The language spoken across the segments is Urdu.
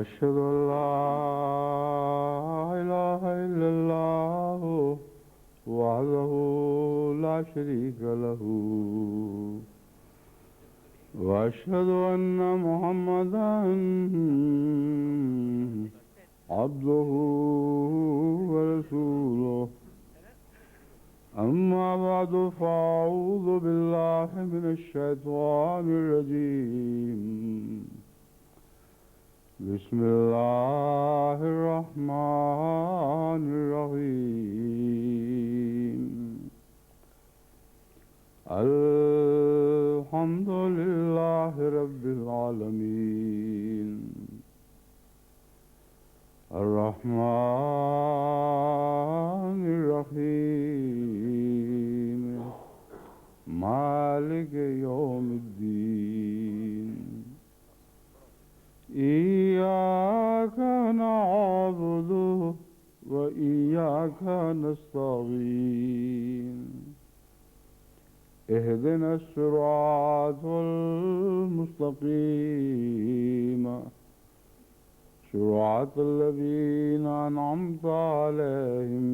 أشهد أن لا إله إلا الله وحده لا شريك له وأشهد أن محمدا عبده ورسوله أما بعد فأعوذ بالله من الشيطان الرجيم بسم الله الرحمن الرحيم الحمد لله رب العالمين الرحمن الرحيم مالك يوم الدين إياك نعبد وإياك نستعين اهدنا الصراط المستقيم صراط الذين أنعمت عليهم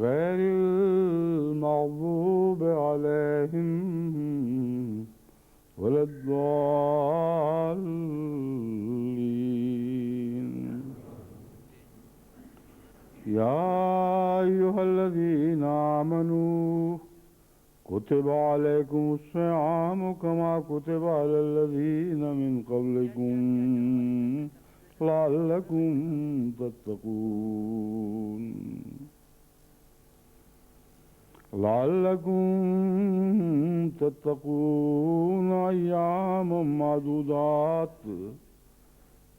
غير المغضوب عليهم ولا الضالين. يا أيها الذين آمنوا كتب عليكم الصيام كما كتب على الذين من قبلكم لعلكم تتقون أياما معدودات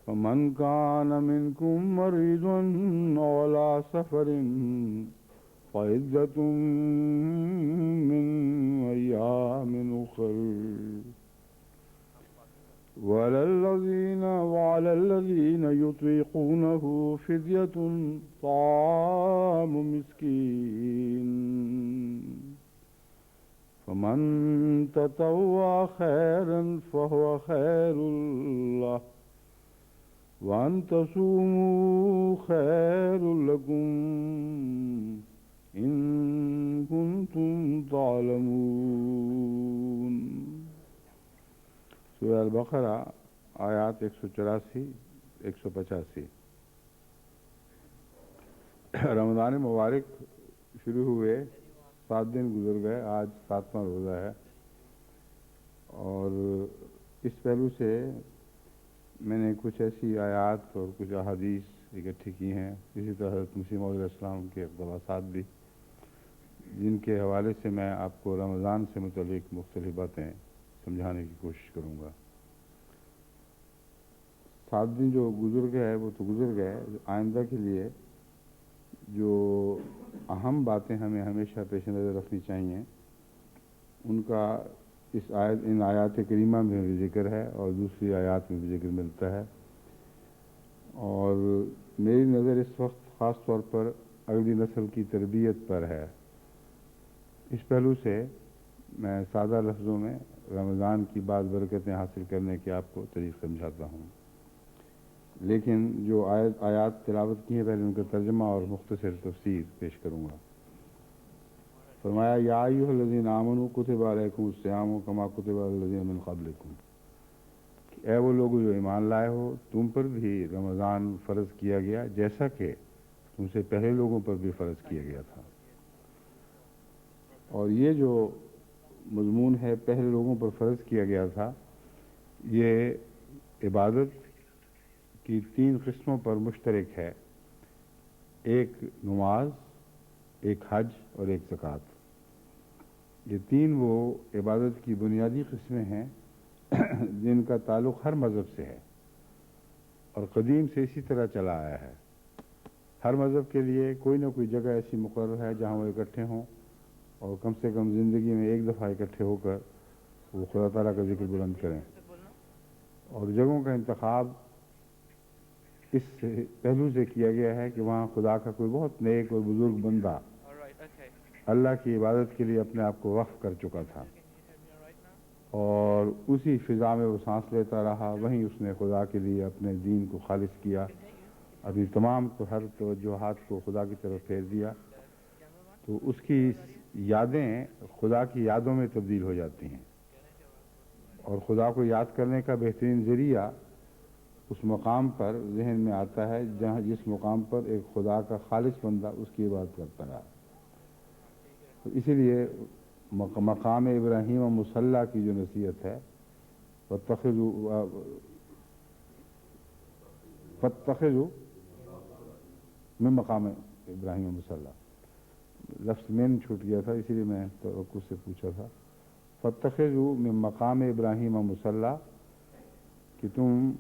فمن كان منكم مريضا أو على سفر فعدة من أيام أخر وعلى الذين يطيقونه فدية طعام مسكين فمن تطوع خيرا فهو خير له وأن تصوموا خير لكم إن كنتم تعلمون. سورہ البقرہ آیات 184 185. رمضان مبارک شروع ہوئے 7 دن گزر گئے، آج 7واں روزہ ہے، اور اس پہلو سے میں نے کچھ ایسی آیات اور کچھ احادیث اکٹھی کی ہیں، اسی طرح حضرت مسیح موعود علیہ السلام کے اقتباسات بھی، جن کے حوالے سے میں آپ کو رمضان سے متعلق مختلف باتیں سمجھانے کی کوشش کروں گا. 7 دن جو گزر گئے وہ تو گزر گئے، آئندہ کے لیے جو اہم باتیں ہمیں ہمیشہ پیش نظر رکھنی چاہیے ان کا ان آیات کریمہ میں بھی ذکر ہے اور دوسری آیات میں بھی ذکر ملتا ہے. اور میری نظر اس وقت خاص طور پر اگلی نسل کی تربیت پر ہے. اس پہلو سے میں سادہ لفظوں میں رمضان کی بعض برکتیں حاصل کرنے کے آپ کو طریق سمجھاتا ہوں، لیکن جو آیات تلاوت کی ہیں پہلے ان کا ترجمہ اور مختصر تفسیر پیش کروں گا. فرمایا یا ایھا الذین آمنوا کتب علیکم الصیام کما کتب علی الذین من قبلکم، اے وہ لوگ جو ایمان لائے ہو، تم پر بھی رمضان فرض کیا گیا جیسا کہ تم سے پہلے لوگوں پر بھی فرض کیا گیا تھا. اور یہ جو مضمون ہے پہلے لوگوں پر فرض کیا گیا تھا، یہ عبادت کی 3 قسموں پر مشترک ہے، ایک نماز، ایک حج اور ایک زکوٰۃ. یہ 3 وہ عبادت کی بنیادی قسمیں ہیں جن کا تعلق ہر مذہب سے ہے اور قدیم سے اسی طرح چلا آیا ہے. ہر مذہب کے لیے کوئی نہ کوئی جگہ ایسی مقرر ہے جہاں وہ اکٹھے ہوں اور کم سے کم زندگی میں ایک دفعہ اکٹھے ہو کر وہ خدا تعالیٰ کا ذکر بلند کریں. اور جگہوں کا انتخاب اس پہلو سے کیا گیا ہے کہ وہاں خدا کا کوئی بہت نیک اور بزرگ بندہ اللہ کی عبادت کے لیے اپنے آپ کو وقف کر چکا تھا، اور اسی فضا میں وہ سانس لیتا رہا، وہیں اس نے خدا کے لیے اپنے دین کو خالص کیا، اپنی تمام ہر توجہات کو خدا کی طرف پھیر دیا. تو اس کی یادیں خدا کی یادوں میں تبدیل ہو جاتی ہیں، اور خدا کو یاد کرنے کا بہترین ذریعہ اس مقام پر ذہن میں آتا ہے جس مقام پر ایک خدا کا خالص بندہ اس کی عبادت کرتا رہا. تو اسی لیے مقام ابراہیم و مصلی کی جو نصیحت ہے فاتخذوا من مقام ابراہیم و مصلی، لفظ میں چھوٹ گیا تھا اسی لیے میں توقع سے پوچھا تھا. فاتخذوا من مقام ابراہیم و مصلی، کہ تم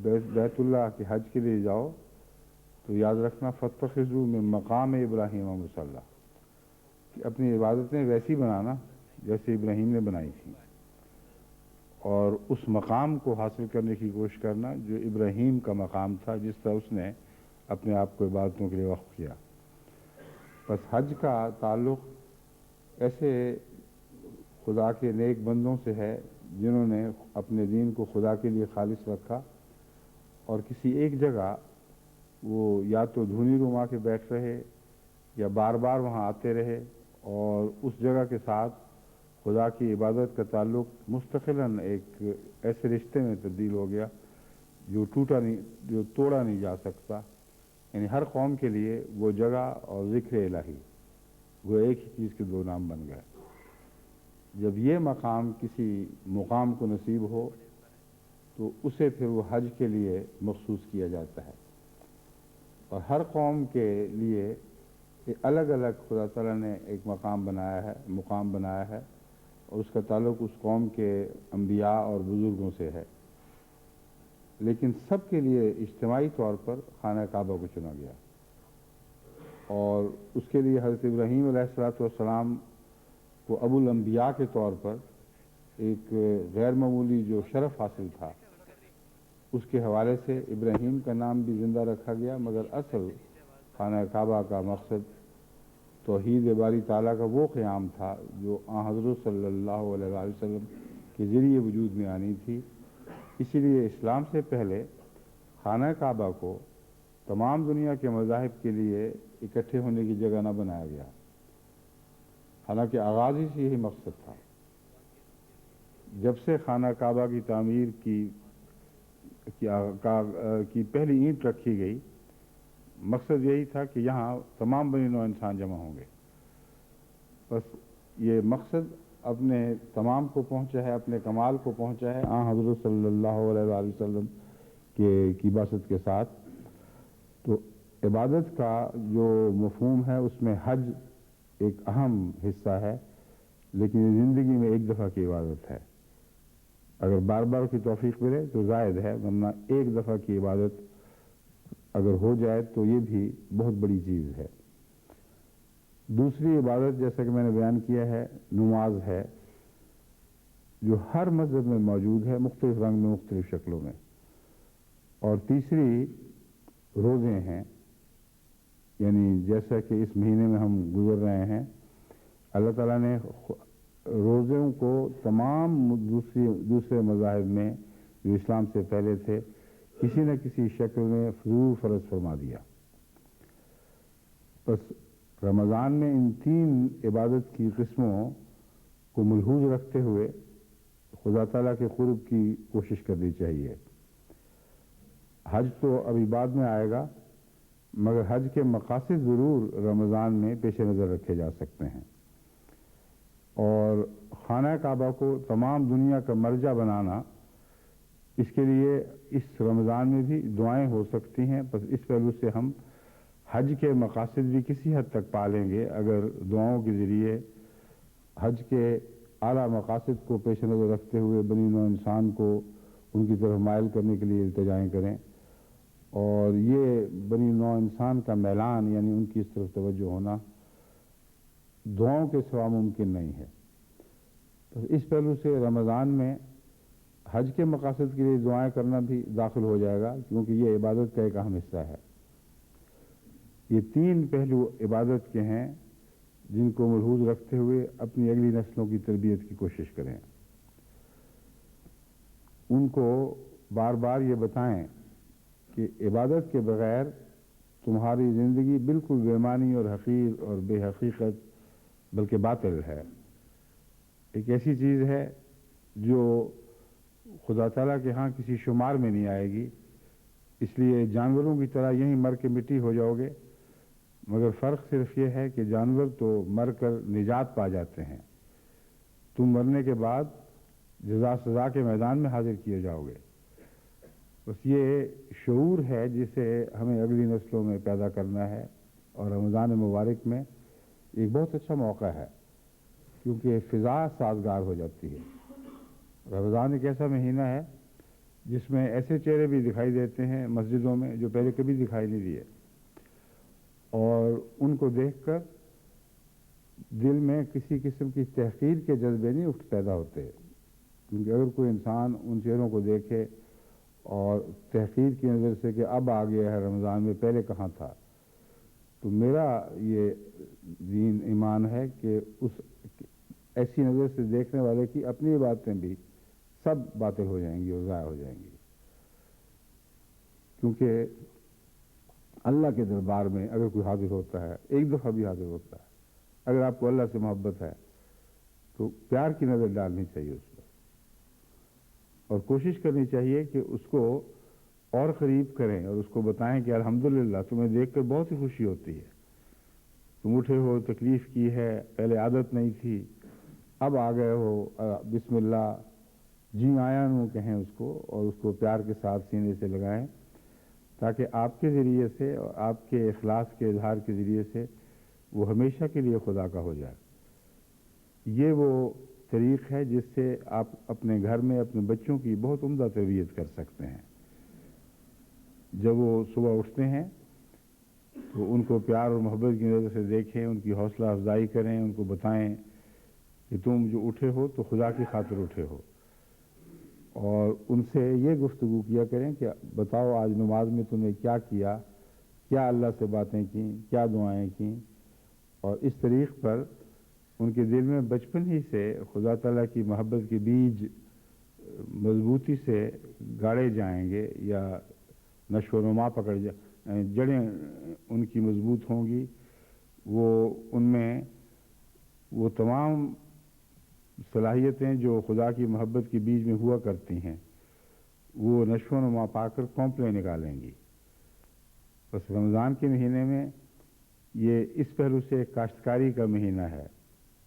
بیت اللہ کے حج کے لیے جاؤ تو یاد رکھنا فاتخذوا من مقام ابراہیم و مصلی، کہ اپنی عبادتیں ویسی بنانا جیسے ابراہیم نے بنائی تھیں، اور اس مقام کو حاصل کرنے کی کوشش کرنا جو ابراہیم کا مقام تھا جس طرح اس نے اپنے آپ کو عبادتوں کے لیے وقف کیا. بس حج کا تعلق ایسے خدا کے نیک بندوں سے ہے جنہوں نے اپنے دین کو خدا کے لیے خالص رکھا، اور کسی ایک جگہ وہ یا تو دھونی روما کے بیٹھ رہے یا بار بار وہاں آتے رہے، اور اس جگہ کے ساتھ خدا کی عبادت کا تعلق مستقلاً ایک ایسے رشتے میں تبدیل ہو گیا جو توڑا نہیں جا سکتا. یعنی ہر قوم کے لیے وہ جگہ اور ذکر الہی وہ ایک ہی چیز کے 2 نام بن گئے. جب یہ مقام کسی مقام کو نصیب ہو تو اسے پھر وہ حج کے لیے مخصوص کیا جاتا ہے، اور ہر قوم کے لیے الگ الگ خدا تعالیٰ نے ایک مقام بنایا ہے اور اس کا تعلق اس قوم کے انبیاء اور بزرگوں سے ہے. لیکن سب کے لیے اجتماعی طور پر خانہ کعبہ کو چنا گیا، اور اس کے لیے حضرت ابراہیم علیہ السلام کو ابو الانبیاء کے طور پر ایک غیر معمولی جو شرف حاصل تھا، اس کے حوالے سے ابراہیم کا نام بھی زندہ رکھا گیا، مگر اصل خانہ کعبہ کا مقصد توحید باری تعالیٰ کا وہ قیام تھا جو حضرت صلی اللہ علیہ وسلم کے ذریعے وجود میں آنی تھی۔ اسی لیے اسلام سے پہلے خانہ کعبہ کو تمام دنیا کے مذاہب کے لیے اکٹھے ہونے کی جگہ نہ بنایا گیا، حالانکہ آغاز ہی سے یہی مقصد تھا۔ جب سے خانہ کعبہ کی تعمیر کی پہلی اینٹ رکھی گئی، مقصد یہی تھا کہ یہاں تمام بنی نوع انسان جمع ہوں گے۔ بس یہ مقصد اپنے تمام کو پہنچا ہے، اپنے کمال کو پہنچا ہے حضرت صلی اللہ علیہ وسلم کی بعثت کے ساتھ۔ تو عبادت کا جو مفہوم ہے اس میں حج ایک اہم حصہ ہے، لیکن یہ زندگی میں ایک دفعہ کی عبادت ہے۔ اگر بار بار کی توفیق ملے تو زائد ہے، ورنہ ایک دفعہ کی عبادت اگر ہو جائے تو یہ بھی بہت بڑی چیز ہے۔ دوسری عبادت جیسا کہ میں نے بیان کیا ہے نماز ہے، جو ہر مذہب میں موجود ہے، مختلف رنگ میں، مختلف شکلوں میں۔ اور تیسری روزے ہیں، یعنی جیسا کہ اس مہینے میں ہم گزر رہے ہیں، اللہ تعالیٰ نے روزوں کو تمام دوسرے مذاہب میں جو اسلام سے پہلے تھے کسی نہ کسی شکل میں ضرور فرض فرما دیا۔ بس رمضان میں ان تین عبادت کی قسموں کو ملحوظ رکھتے ہوئے خدا تعالیٰ کے قرب کی کوشش کرنی چاہیے۔ حج تو ابھی بعد میں آئے گا، مگر حج کے مقاصد ضرور رمضان میں پیش نظر رکھے جا سکتے ہیں۔ اور خانہ کعبہ کو تمام دنیا کا مرجع بنانا، اس کے لیے اس رمضان میں بھی دعائیں ہو سکتی ہیں۔ بس اس پہلو سے ہم حج کے مقاصد بھی کسی حد تک پالیں گے اگر دعاؤں کے ذریعے حج کے اعلیٰ مقاصد کو پیش نظر رکھتے ہوئے بنی نوع انسان کو ان کی طرف مائل کرنے کے لیے التجائیں کریں۔ اور یہ بنی نوع انسان کا میلان، یعنی ان کی اس طرف توجہ ہونا، دعاؤں کے سوا ممکن نہیں ہے۔ تو اس پہلو سے رمضان میں حج کے مقاصد کے لیے دعائیں کرنا بھی داخل ہو جائے گا، کیونکہ یہ عبادت کا ایک اہم حصہ ہے۔ یہ تین پہلو عبادت کے ہیں جن کو ملحوظ رکھتے ہوئے اپنی اگلی نسلوں کی تربیت کی کوشش کریں، ان کو بار بار یہ بتائیں کہ عبادت کے بغیر تمہاری زندگی بالکل بے معنی اور حقیر اور بے حقیقت بلکہ باطل ہے، ایک ایسی چیز ہے جو خدا تعالیٰ کے ہاں کسی شمار میں نہیں آئے گی۔ اس لیے جانوروں کی طرح یہیں مر کے مٹی ہو جاؤ گے، مگر فرق صرف یہ ہے کہ جانور تو مر کر نجات پا جاتے ہیں، تم مرنے کے بعد جزا سزا کے میدان میں حاضر کیے جاؤ گے۔ بس یہ شعور ہے جسے ہمیں اگلی نسلوں میں پیدا کرنا ہے، اور رمضان مبارک میں ایک بہت اچھا موقع ہے کیونکہ فضا سازگار ہو جاتی ہے۔ رمضان ایک ایسا مہینہ ہے جس میں ایسے چہرے بھی دکھائی دیتے ہیں مسجدوں میں جو پہلے کبھی دکھائی نہیں دیے، اور ان کو دیکھ کر دل میں کسی قسم کی تحقیر کے جذبے نہیں پیدا ہوتے، کیونکہ اگر کوئی انسان ان چہروں کو دیکھے اور تحقیر کی نظر سے کہ اب آ گیا ہے رمضان میں، پہلے کہاں تھا، تو میرا یہ دین ایمان ہے کہ اس ایسی نظر سے دیکھنے والے کی اپنی باتیں بھی سب باطل ہو جائیں گی اور ضائع ہو جائیں گی، کیونکہ اللہ کے دربار میں اگر کوئی حاضر ہوتا ہے، ایک دفعہ بھی حاضر ہوتا ہے، اگر آپ کو اللہ سے محبت ہے تو پیار کی نظر ڈالنی چاہیے اس پر، اور کوشش کرنی چاہیے کہ اس کو اور قریب کریں اور اس کو بتائیں کہ الحمدللہ تمہیں دیکھ کر بہت ہی خوشی ہوتی ہے، تم اٹھے ہو، تکلیف کی ہے، پہلے عادت نہیں تھی، اب آ گئے ہو، بسم اللہ، جی آیا نو کہیں اس کو، اور اس کو پیار کے ساتھ سینے سے لگائیں، تاکہ آپ کے ذریعے سے اور آپ کے اخلاص کے اظہار کے ذریعے سے وہ ہمیشہ کے لیے خدا کا ہو جائے۔ یہ وہ طریق ہے جس سے آپ اپنے گھر میں اپنے بچوں کی بہت عمدہ تربیت کر سکتے ہیں۔ جب وہ صبح اٹھتے ہیں تو تو ان کو پیار اور محبت کی نظر سے دیکھیں، ان کی حوصلہ افزائی کریں، ان کو بتائیں کہ تم جو اٹھے ہو تو خدا کی خاطر اٹھے ہو، اور ان سے یہ گفتگو کیا کریں کہ بتاؤ آج نماز میں تم نے کیا کیا، کیا اللہ سے باتیں کیں، کیا دعائیں کیں، اور اس طریق پر ان کے دل میں بچپن ہی سے خدا تعالیٰ کی محبت کے بیج مضبوطی سے گاڑے جائیں گے، یا نشو و نما پکڑ جڑیں ان کی مضبوط ہوں گی، وہ ان میں وہ تمام صلاحیتیں جو خدا کی محبت کے بیج میں ہوا کرتی ہیں وہ نشو و نما پا کر کونپلیں نکالیں گی۔ بس رمضان کے مہینے میں یہ اس پہلو سے ایک کاشتکاری کا مہینہ ہے،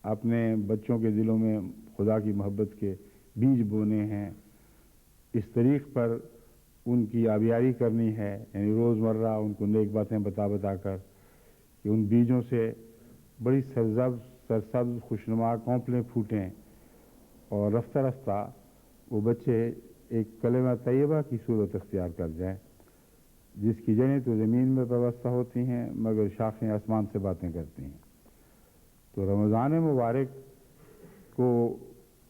اپنے بچوں کے دلوں میں خدا کی محبت کے بیج بونے ہیں، اس طریق پر ان کی آبیاری کرنی ہے، یعنی روزمرہ ان کو نیک باتیں بتا بتا کر کہ ان بیجوں سے بڑی سرسبز خوشنما کونپلیں پھوٹیں، اور رفتہ رفتہ وہ بچے ایک کلمہ طیبہ کی صورت اختیار کر جائیں، جس کی جڑیں تو زمین میں پیوستہ ہوتی ہیں مگر شاخیں آسمان سے باتیں کرتی ہیں۔ تو رمضان مبارک کو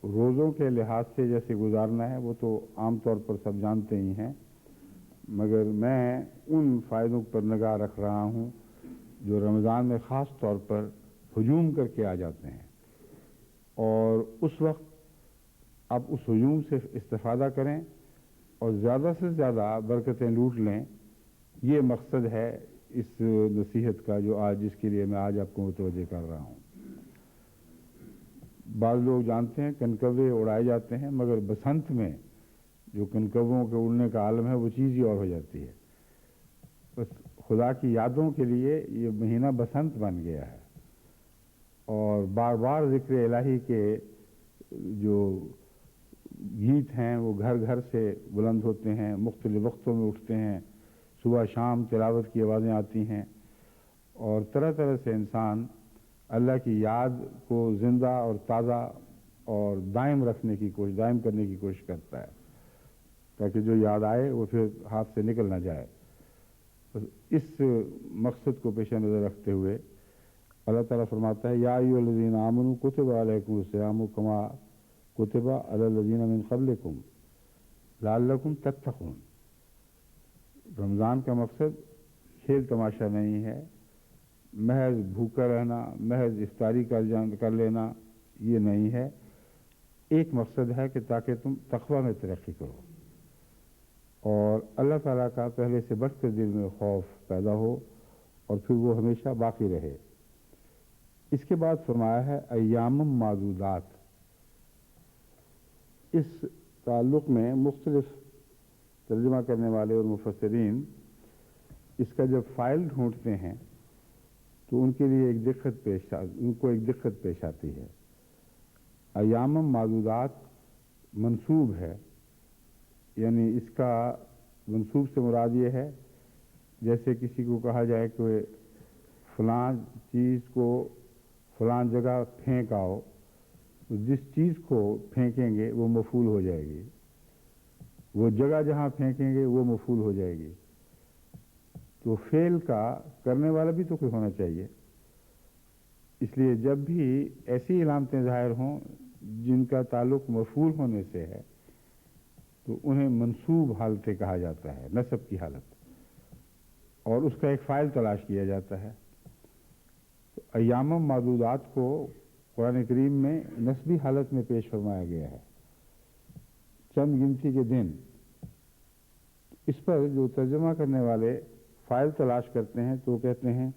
روزوں کے لحاظ سے جیسے گزارنا ہے وہ تو عام طور پر سب جانتے ہی ہیں، مگر میں ان فائدوں پر نگاہ رکھ رہا ہوں جو رمضان میں خاص طور پر ہجوم کر کے آ جاتے ہیں، اور اس وقت آپ اس ہجوم سے استفادہ کریں اور زیادہ سے زیادہ برکتیں لوٹ لیں۔ یہ مقصد ہے اس نصیحت کا جو آج جس کے لیے میں آج آپ کو متوجہ کر رہا ہوں۔ بعض لوگ جانتے ہیں کنکوے اڑائے جاتے ہیں، مگر بسنت میں جو کنکووں کے اڑنے کا عالم ہے وہ چیز ہی اور ہو جاتی ہے۔ بس خدا کی یادوں کے لیے یہ مہینہ بسنت بن گیا ہے، اور بار بار ذکر الہی کے جو گیت ہیں وہ گھر گھر سے بلند ہوتے ہیں، مختلف وقتوں میں اٹھتے ہیں، صبح شام تلاوت کی آوازیں آتی ہیں، اور طرح طرح سے انسان اللہ کی یاد کو زندہ اور تازہ اور دائم رکھنے کی کوشش، دائم کرنے کی کوشش کرتا ہے، تاکہ جو یاد آئے وہ پھر ہاتھ سے نکل نہ جائے۔ اس مقصد کو پیش نظر رکھتے ہوئے اللہ تعالیٰ فرماتا ہے یا ایھا الذین آمنوا کتب علیکم الصیام کما کتب علی الذین من قبلکم لعلکم تتقون۔ رمضان کا مقصد کھیل تماشا نہیں ہے، محض بھوکا رہنا، محض افطاری کر لینا یہ نہیں ہے، ایک مقصد ہے کہ تاکہ تم تقوی میں ترقی کرو اور اللہ تعالیٰ کا پہلے سے بڑھ کر دل میں خوف پیدا ہو اور پھر وہ ہمیشہ باقی رہے۔ اس کے بعد فرمایا ہے ایام معدودات۔ اس تعلق میں مختلف ترجمہ کرنے والے اور مفسرین اس کا جب فائل ڈھونڈتے ہیں تو ان کے لیے ان کو ایک دقت پیش آتی ہے۔ ایام معدودات منسوب ہے، یعنی اس کا منسوب سے مراد یہ ہے جیسے کسی کو کہا جائے کہ فلاں چیز کو فلاں جگہ پھینک آؤ، تو جس چیز کو پھینکیں گے وہ مفعول ہو جائے گی، وہ جگہ جہاں پھینکیں گے وہ مفعول ہو جائے گی۔ تو فعل کا کرنے والا بھی تو کوئی ہونا چاہیے، اس لیے جب بھی ایسی علامتیں ظاہر ہوں جن کا تعلق مفعول ہونے سے ہے تو انہیں منصوب حالتیں کہا جاتا ہے، نصب کی حالت، اور اس کا ایک فاعل تلاش کیا جاتا ہے۔ تو ایام معدودات کو قرآن کریم میں نسبی حالت میں پیش فرمایا گیا ہے، چند گنتی کے دن۔ اس پر جو ترجمہ کرنے والے فاعل تلاش کرتے ہیں تو کہتے ہیں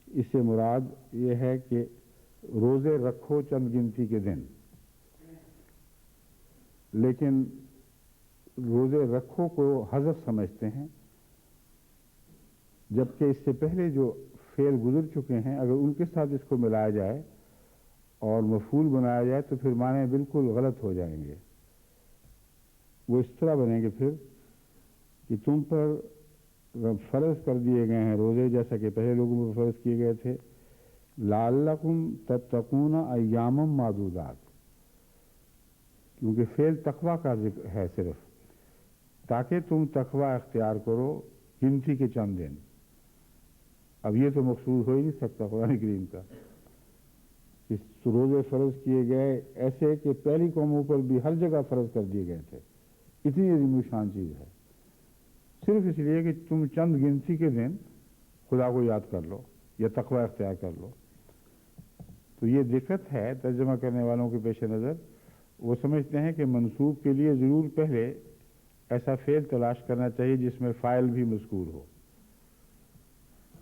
اس سے مراد یہ ہے کہ روزے رکھو چند گنتی کے دن، لیکن روزے رکھو کو حذف سمجھتے ہیں، جبکہ اس سے پہلے جو فعل گزر چکے ہیں اگر ان کے ساتھ اس کو ملایا جائے اور مفعول بنایا جائے تو پھر معنی بالکل غلط ہو جائیں گے۔ وہ اس طرح بنیں گے پھر کہ تم پر فرض کر دیے گئے ہیں روزے جیسا کہ پہلے لوگوں پر فرض کیے گئے تھے، لعلکم تتقون ایام معدودات، کیونکہ فعل تقوی کا ذکر ہے صرف، تاکہ تم تقوی اختیار کرو گنتی کے چند دن۔ اب یہ تو مقصود ہو ہی نہیں سکتا قرآن کریم کا کہ روزے فرض کیے گئے ایسے کہ پہلی قوموں پر بھی ہر جگہ فرض کر دیے گئے تھے، اتنی عظیم و شان چیز ہے، صرف اس لیے کہ تم چند گنتی کے دن خدا کو یاد کر لو یا تقوی اختیار کر لو۔ تو یہ دقت ہے ترجمہ کرنے والوں کے پیش نظر، وہ سمجھتے ہیں کہ منسوب کے لیے ضرور پہلے ایسا فعل تلاش کرنا چاہیے جس میں فاعل بھی مذکور ہو،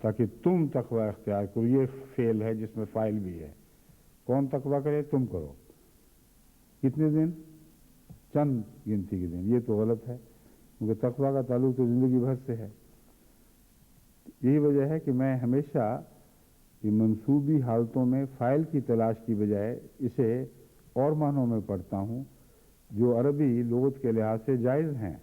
تاکہ تم تقوی اختیار کرو۔ یہ فعل ہے جس میں فاعل بھی ہے، کون تقوی کرے؟ تم کرو۔ کتنے دن؟ چند گنتی کے دن۔ یہ تو غلط ہے، کیونکہ تقوی کا تعلق تو زندگی بھر سے ہے۔ یہی وجہ ہے کہ میں ہمیشہ یہ منصوبی حالتوں میں فاعل کی تلاش کی بجائے اسے اور معنوں میں پڑھتا ہوں جو عربی لغت کے لحاظ سے جائز ہیں،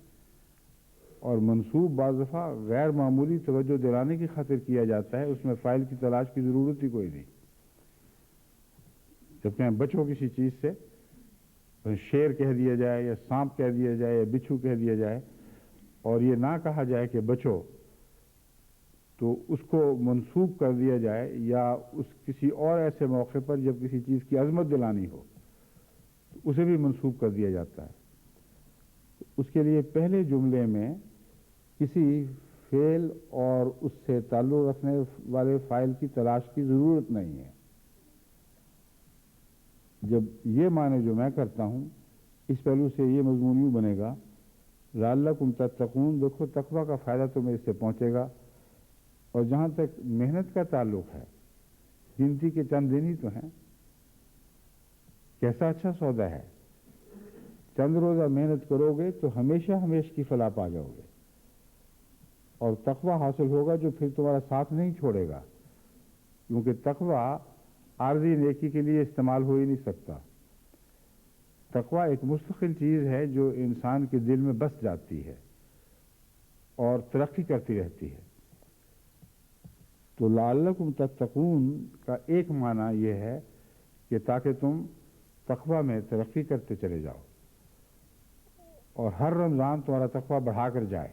اور منصوب بعض دفعہ غیر معمولی توجہ دلانے کی خاطر کیا جاتا ہے، اس میں فاعل کی تلاش کی ضرورت ہی کوئی نہیں۔ جب کہ بچو کسی چیز سے، شیر کہہ دیا جائے یا سانپ کہہ دیا جائے یا بچھو کہہ دیا جائے اور یہ نہ کہا جائے کہ بچو، تو اس کو منسوب کر دیا جائے، یا اس کسی اور ایسے موقع پر جب کسی چیز کی عظمت دلانی ہو تو اسے بھی منسوب کر دیا جاتا ہے۔ اس کے لیے پہلے جملے میں کسی فعل اور اس سے تعلق رکھنے والے فاعل کی تلاش کی ضرورت نہیں ہے۔ جب یہ معنی جو میں کرتا ہوں، اس پہلو سے یہ مضمون یوں بنے گا، لعلکم تتقون، دیکھو تقوی کا فائدہ تمہیں اس سے پہنچے گا۔ اور جہاں تک محنت کا تعلق ہے، گنتی کے چند دن ہی تو ہیں، کیسا اچھا سودا ہے، چند روزہ محنت کرو گے تو ہمیشہ ہمیش کی فلاح پا جاؤ گے، اور تقوی حاصل ہوگا جو پھر تمہارا ساتھ نہیں چھوڑے گا، کیونکہ تقوی عارضی نیکی کے لیے استعمال ہو ہی نہیں سکتا۔ تقوی ایک مستقل چیز ہے جو انسان کے دل میں بس جاتی ہے اور ترقی کرتی رہتی ہے۔ تو لعلکم تتقون کا ایک معنی یہ ہے کہ تاکہ تم تقوی میں ترقی کرتے چلے جاؤ اور ہر رمضان تمہارا تقوی بڑھا کر جائے،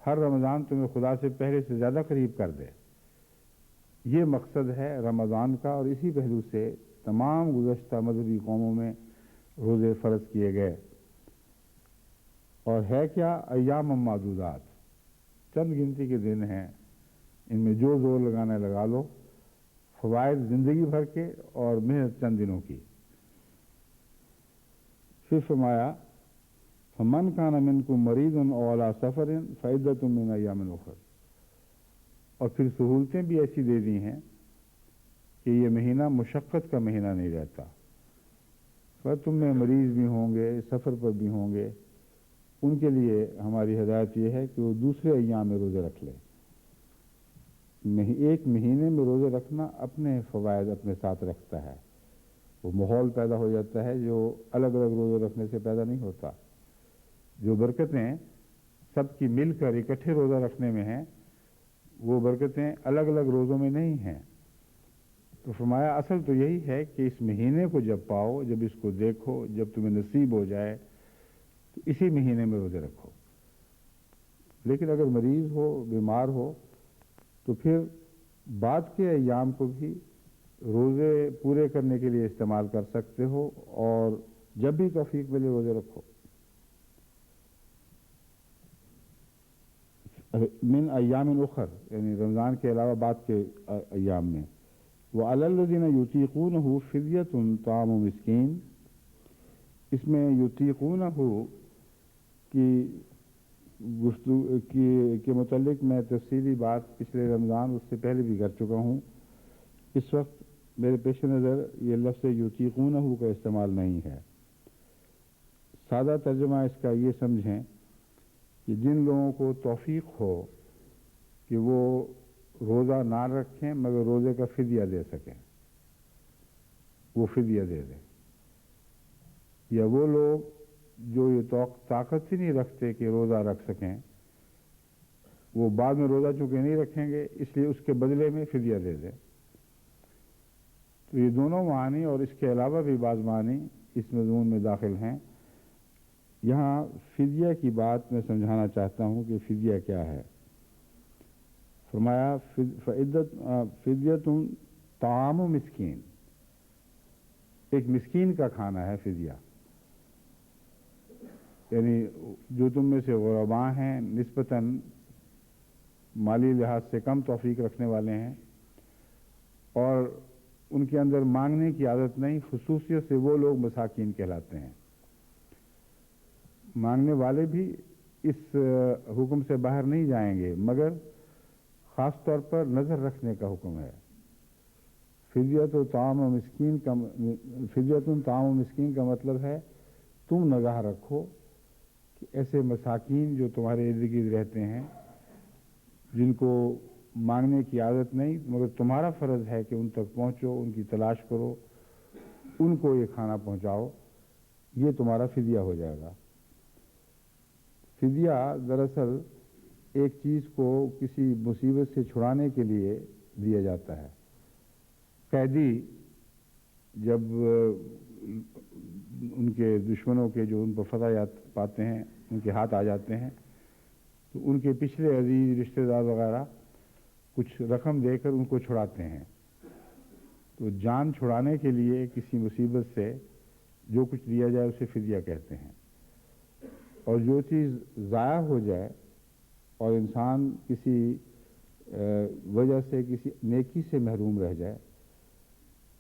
ہر رمضان تمہیں خدا سے پہلے سے زیادہ قریب کر دے۔ یہ مقصد ہے رمضان کا، اور اسی پہلو سے تمام گزشتہ مذہبی قوموں میں روزے فرض کیے گئے۔ اور ہے کیا؟ ایام معدودات، چند گنتی کے دن ہیں، ان میں جو زور لگانا لگا لو، فوائد زندگی بھر کے اور محنت چند دنوں کی۔ پھر فرمایا فمن کان منکم مریض او علی سفر فعدۃ من ایام اخر، اور پھر سہولتیں بھی ایسی دے دی ہیں کہ یہ مہینہ مشقت کا مہینہ نہیں رہتا۔ پر تم میں مریض بھی ہوں گے، سفر پر بھی ہوں گے، ان کے لیے ہماری ہدایت یہ ہے کہ وہ دوسرے ایام میں روزے رکھ لیں۔ ایک مہینے میں روزے رکھنا اپنے فوائد اپنے ساتھ رکھتا ہے، وہ ماحول پیدا ہو جاتا ہے جو الگ الگ روزے رکھنے سے پیدا نہیں ہوتا۔ جو برکتیں سب کی مل کر اکٹھے روزہ رکھنے میں ہیں، وہ برکتیں الگ الگ روزوں میں نہیں ہیں۔ تو فرمایا اصل تو یہی ہے کہ اس مہینے کو جب پاؤ، جب اس کو دیکھو، جب تمہیں نصیب ہو جائے تو اسی مہینے میں روزے رکھو۔ لیکن اگر مریض ہو، بیمار ہو، تو پھر بعد کے ایام کو بھی روزے پورے کرنے کے لیے استعمال کر سکتے ہو، اور جب بھی توفیق ملے روزے رکھو۔ من ایام اخر، یعنی رمضان کے علاوہ بعد کے ایام میں۔ وعلی الذین یطیقونہ فدیۃ طعام مسکین، اس میں یطیقونہ کی گفتگو کے متعلق میں تفصیلی بات پچھلے رمضان اس سے پہلے بھی کر چکا ہوں۔ اس وقت میرے پیش نظر یہ لفظ یطیقونہ کا استعمال نہیں ہے۔ سادہ ترجمہ اس کا یہ سمجھیں کہ جن لوگوں کو توفیق ہو کہ وہ روزہ نہ رکھیں مگر روزے کا فدیہ دے سکیں، وہ فدیہ دے دیں، یا وہ لوگ جو یہ طاقت ہی نہیں رکھتے کہ روزہ رکھ سکیں، وہ بعد میں روزہ چونکہ نہیں رکھیں گے اس لیے اس کے بدلے میں فدیہ دے دیں۔ تو یہ دونوں معنی اور اس کے علاوہ بھی بعض معنی اس مضمون میں داخل ہیں۔ یہاں فدیہ کی بات میں سمجھانا چاہتا ہوں کہ فدیہ کیا ہے۔ فرمایا فدیتن طعام مسکین، ایک مسکین کا کھانا ہے فدیہ، یعنی جو تم میں سے غرباء ہیں، نسبتاً مالی لحاظ سے کم توفیق رکھنے والے ہیں اور ان کے اندر مانگنے کی عادت نہیں، خصوصیت سے وہ لوگ مساکین کہلاتے ہیں۔ مانگنے والے بھی اس حکم سے باہر نہیں جائیں گے، مگر خاص طور پر نظر رکھنے کا حکم ہے۔ فدیت طعام مسکین کا مطلب ہے تم نگاہ رکھو کہ ایسے مساکین جو تمہارے ارد گرد رہتے ہیں، جن کو مانگنے کی عادت نہیں، مگر تمہارا فرض ہے کہ ان تک پہنچو، ان کی تلاش کرو، ان کو یہ کھانا پہنچاؤ، یہ تمہارا فدیہ ہو جائے گا۔ فدیہ دراصل ایک چیز کو کسی مصیبت سے چھڑانے کے لیے دیا جاتا ہے۔ قیدی جب ان کے دشمنوں کے جو ان پر فتح پاتے ہیں، ان کے ہاتھ آ جاتے ہیں، تو ان کے پچھلے عزیز رشتہ دار وغیرہ کچھ رقم دے کر ان کو چھڑاتے ہیں۔ تو جان چھڑانے کے لیے کسی مصیبت سے جو کچھ دیا جائے اسے فدیہ کہتے ہیں۔ اور جو چیز ضائع ہو جائے اور انسان کسی وجہ سے کسی نیکی سے محروم رہ جائے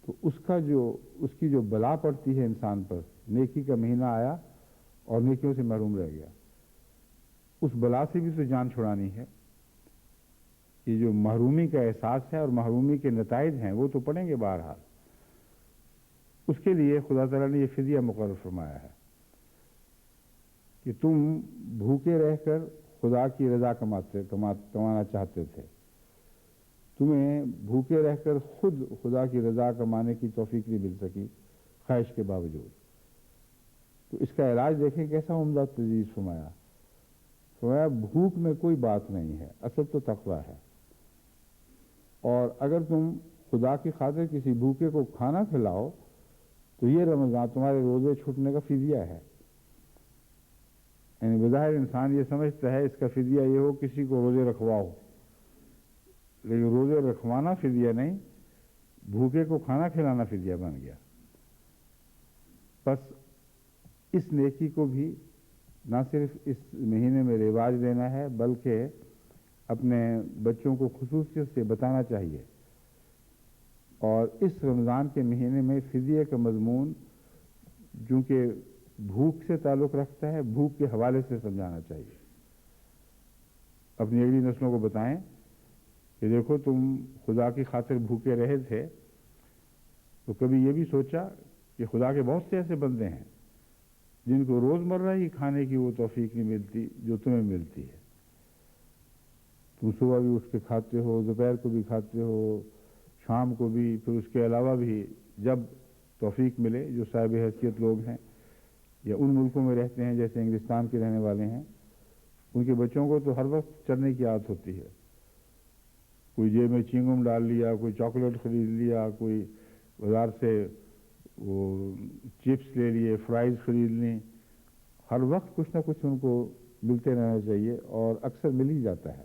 تو اس کی جو بلا پڑتی ہے انسان پر، نیکی کا مہینہ آیا اور نیکیوں سے محروم رہ گیا، اس بلا سے بھی تو جان چھڑانی ہے۔ یہ جو محرومی کا احساس ہے اور محرومی کے نتائج ہیں وہ تو پڑیں گے بہرحال، اس کے لیے خدا تعالیٰ نے یہ فدیہ مقرر فرمایا ہے کہ تم بھوکے رہ کر خدا کی رضا کمانا چاہتے تھے، تمہیں بھوکے رہ کر خود خدا کی رضا کمانے کی توفیق نہیں مل سکی خواہش کے باوجود، تو اس کا علاج دیکھیں کیسا عمدہ تجویز فرمایا۔ بھوک میں کوئی بات نہیں ہے، اصل تو تقویٰ ہے، اور اگر تم خدا کی خاطر کسی بھوکے کو کھانا کھلاؤ تو یہ رمضان تمہارے روزے چھوٹنے کا فدیہ ہے۔ یعنی بظاہر انسان یہ سمجھتا ہے اس کا فدیہ یہ ہو کسی کو روزے رکھواؤ، لیکن روزے رکھوانا فدیہ نہیں، بھوکے کو کھانا کھلانا فدیہ بن گیا۔ بس اس نیکی کو بھی نہ صرف اس مہینے میں رواج دینا ہے بلکہ اپنے بچوں کو خصوصیت سے بتانا چاہیے، اور اس رمضان کے مہینے میں فدیے کا مضمون چونکہ بھوک سے تعلق رکھتا ہے، بھوک کے حوالے سے سمجھانا چاہیے۔ اپنی اگلی نسلوں کو بتائیں کہ دیکھو تم خدا کی خاطر بھوکے رہے تھے تو کبھی یہ بھی سوچا کہ خدا کے بہت سے ایسے بندے ہیں جن کو روزمرہ ہی کھانے کی وہ توفیق نہیں ملتی جو تمہیں ملتی ہے۔ تم صبح بھی اٹھ کے کھاتے ہو، دوپہر کو بھی کھاتے ہو، شام کو بھی، پھر اس کے علاوہ بھی جب توفیق ملے۔ جو صاحب حیثیت لوگ ہیں یا ان ملکوں میں رہتے ہیں جیسے انگلستان کے رہنے والے ہیں، ان کے بچوں کو تو ہر وقت چڑھنے کی عادت ہوتی ہے، کوئی جیب میں چینگم ڈال لیا، کوئی چاکلیٹ خرید لیا، کوئی بازار سے وہ چپس لے لیے، فرائز خرید لیں، ہر وقت کچھ نہ کچھ ان کو ملتے رہنا چاہیے، اور اکثر مل ہی جاتا ہے،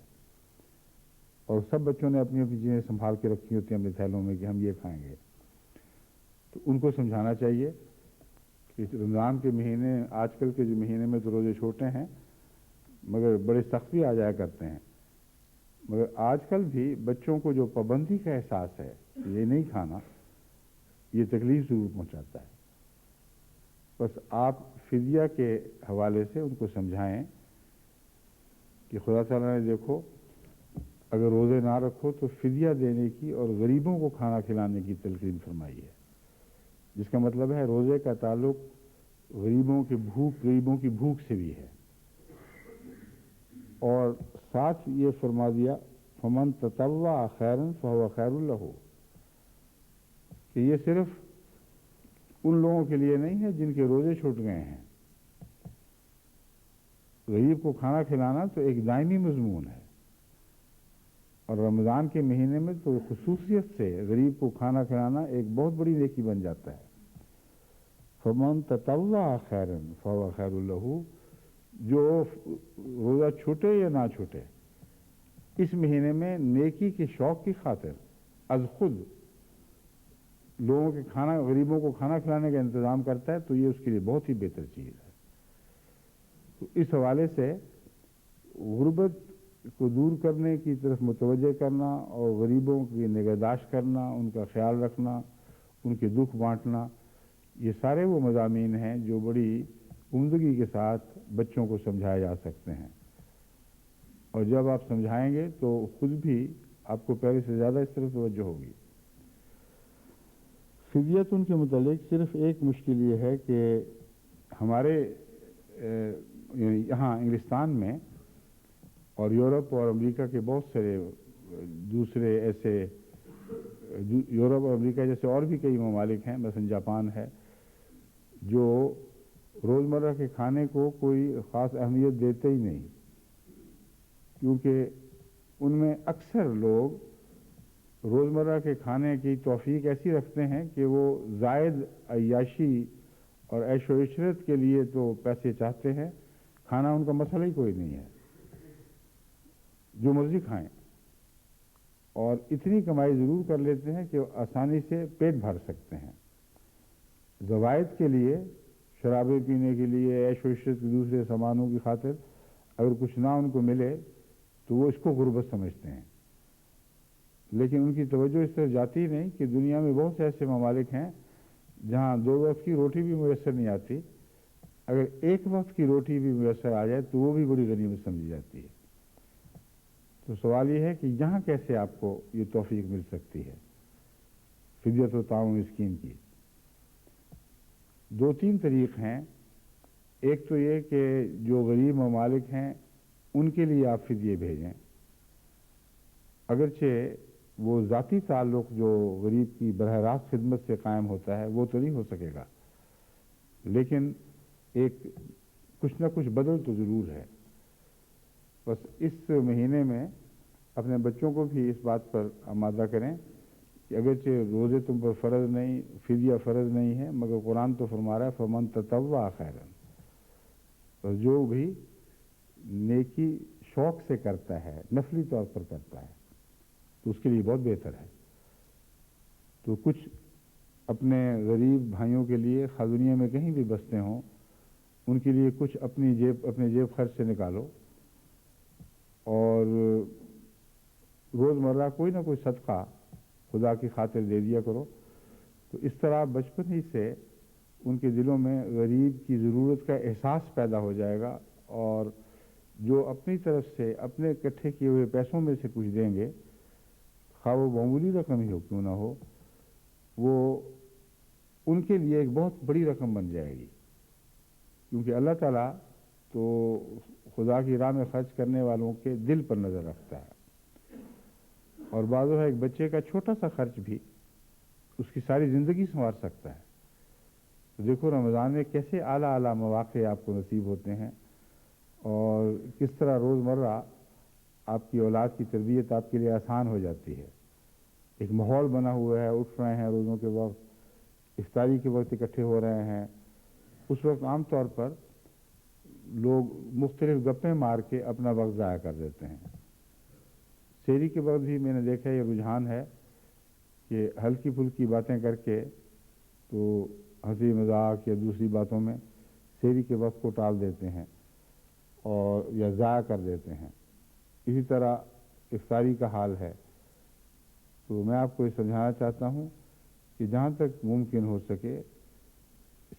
اور سب بچوں نے اپنی اپنی چیزیں سنبھال کے رکھی ہوتی ہیں اپنے تھیلوں میں کہ ہم یہ کھائیں گے۔ تو ان کو سمجھانا چاہیے کہ رمضان کے مہینے، آج کل کے جو مہینے میں تو روزے چھوٹے ہیں مگر بڑے سخت بھی آ جایا کرتے ہیں، مگر آج کل بھی بچوں کو جو پابندی کا احساس ہے، یہ نہیں کھانا، یہ تکلیف ضرور پہنچاتا ہے۔ بس آپ فدیہ کے حوالے سے ان کو سمجھائیں کہ خدا تعالیٰ نے دیکھو اگر روزے نہ رکھو تو فدیہ دینے کی اور غریبوں کو کھانا کھلانے کی تلقین فرمائی ہے، جس کا مطلب ہے روزے کا تعلق غریبوں کی بھوک سے بھی ہے، اور ساتھ یہ فرما دیا فمن تطوع خیرا فهو خیر لہ، کہ یہ صرف ان لوگوں کے لیے نہیں ہے جن کے روزے چھوٹ گئے ہیں۔ غریب کو کھانا کھلانا تو ایک دائمی مضمون ہے، اور رمضان کے مہینے میں تو خصوصیت سے غریب کو کھانا کھلانا ایک بہت بڑی نیکی بن جاتا ہے۔ فمن تطوع خیرا فهو خیر لہ، جو روزہ چھوٹے یا نہ چھوٹے اس مہینے میں نیکی کے شوق کی خاطر از خود لوگوں کے غریبوں کو کھانا کھلانے کا انتظام کرتا ہے تو یہ اس کے لیے بہت ہی بہتر چیز ہے۔ تو اس حوالے سے غربت کو دور کرنے کی طرف متوجہ کرنا اور غریبوں کی نگہداشت کرنا، ان کا خیال رکھنا، ان کے دکھ بانٹنا، یہ سارے وہ مضامین ہیں جو بڑی عمدگی کے ساتھ بچوں کو سمجھائے جا سکتے ہیں، اور جب آپ سمجھائیں گے تو خود بھی آپ کو پہلے سے زیادہ اس طرف توجہ ہوگی۔ فدیتن کے متعلق صرف ایک مشکل یہ ہے کہ ہمارے یہاں انگلستان میں اور یورپ اور امریکہ کے بہت سارے دوسرے ایسے یورپ اور امریکہ جیسے اور بھی کئی ممالک ہیں، مثلا جاپان ہے، جو روزمرہ کے کھانے کو کوئی خاص اہمیت دیتے ہی نہیں، کیونکہ ان میں اکثر لوگ روزمرہ کے کھانے کی توفیق ایسی رکھتے ہیں کہ وہ زائد عیاشی اور عیش و عشرت کے لیے تو پیسے چاہتے ہیں، کھانا ان کا مسئلہ ہی کوئی نہیں ہے، جو مرضی کھائیں، اور اتنی کمائی ضرور کر لیتے ہیں کہ آسانی سے پیٹ بھر سکتے ہیں۔ زوائد کے لیے، شرابیں پینے کے لیے، عیش و عشرت کے دوسرے سامانوں کی خاطر اگر کچھ نہ ان کو ملے تو وہ اس کو غربت سمجھتے ہیں، لیکن ان کی توجہ اس طرح جاتی ہی نہیں کہ دنیا میں بہت سے ایسے ممالک ہیں جہاں 2 وقت کی روٹی بھی میسر نہیں آتی، اگر 1 وقت کی روٹی بھی میسر آ جائے تو وہ بھی بڑی غنیمت سمجھی جاتی ہے۔ تو سوال یہ ہے کہ یہاں کیسے آپ کو یہ توفیق مل سکتی ہے فدیت و تعاون اسکیم کی؟ 2-3 طریق ہیں۔ ایک تو یہ کہ جو غریب ممالک ہیں ان کے لیے آپ فدیے بھیجیں، اگرچہ وہ ذاتی تعلق جو غریب کی براہ راست خدمت سے قائم ہوتا ہے وہ تو نہیں ہو سکے گا، لیکن ایک کچھ نہ کچھ بدل تو ضرور ہے۔ بس اس مہینے میں اپنے بچوں کو بھی اس بات پر آمادہ کریں کہ اگرچہ روزے تم پر فرض نہیں، فدیہ فرض نہیں ہے، مگر قرآن تو فرما رہا ہے فمن تطوع خیرا، تو جو بھی نیکی شوق سے کرتا ہے، نفلی طور پر کرتا ہے، تو اس کے لیے بہت بہتر ہے۔ تو کچھ اپنے غریب بھائیوں کے لیے خاص دنیا میں کہیں بھی بستے ہوں، ان کے لیے کچھ اپنے جیب خرچ سے نکالو، اور روزمرہ کوئی نہ کوئی صدقہ خدا کی خاطر دے دیا کرو، تو اس طرح بچپن ہی سے ان کے دلوں میں غریب کی ضرورت کا احساس پیدا ہو جائے گا، اور جو اپنی طرف سے اپنے اکٹھے کیے ہوئے پیسوں میں سے کچھ دیں گے، خواہ وہ معمولی رقم ہی ہو کیوں نہ ہو، وہ ان کے لیے ایک بہت بڑی رقم بن جائے گی، کیونکہ اللہ تعالیٰ تو خدا کی راہ میں خرچ کرنے والوں کے دل پر نظر رکھتا ہے، اور بعض اوقات ایک بچے کا چھوٹا سا خرچ بھی اس کی ساری زندگی سنوار سکتا ہے۔ تو دیکھو رمضان میں کیسے اعلیٰ اعلیٰ مواقع آپ کو نصیب ہوتے ہیں، اور کس طرح روزمرہ آپ کی اولاد کی تربیت آپ کے لیے آسان ہو جاتی ہے۔ ایک ماحول بنا ہوا ہے، اٹھ رہے ہیں روزوں کے وقت، افطاری کے وقت اکٹھے ہو رہے ہیں، اس وقت عام طور پر لوگ مختلف گپیں مار کے اپنا وقت ضائع کر دیتے ہیں۔ سحری کے وقت بھی میں نے دیکھا یہ رجحان ہے کہ ہلکی پھلکی باتیں کر کے تو ہنسی مذاق یا دوسری باتوں میں سحری کے وقت کو ٹال دیتے ہیں اور یا ضائع کر دیتے ہیں۔ اسی طرح افطاری کا حال ہے۔ تو میں آپ کو یہ سمجھانا چاہتا ہوں کہ جہاں تک ممکن ہو سکے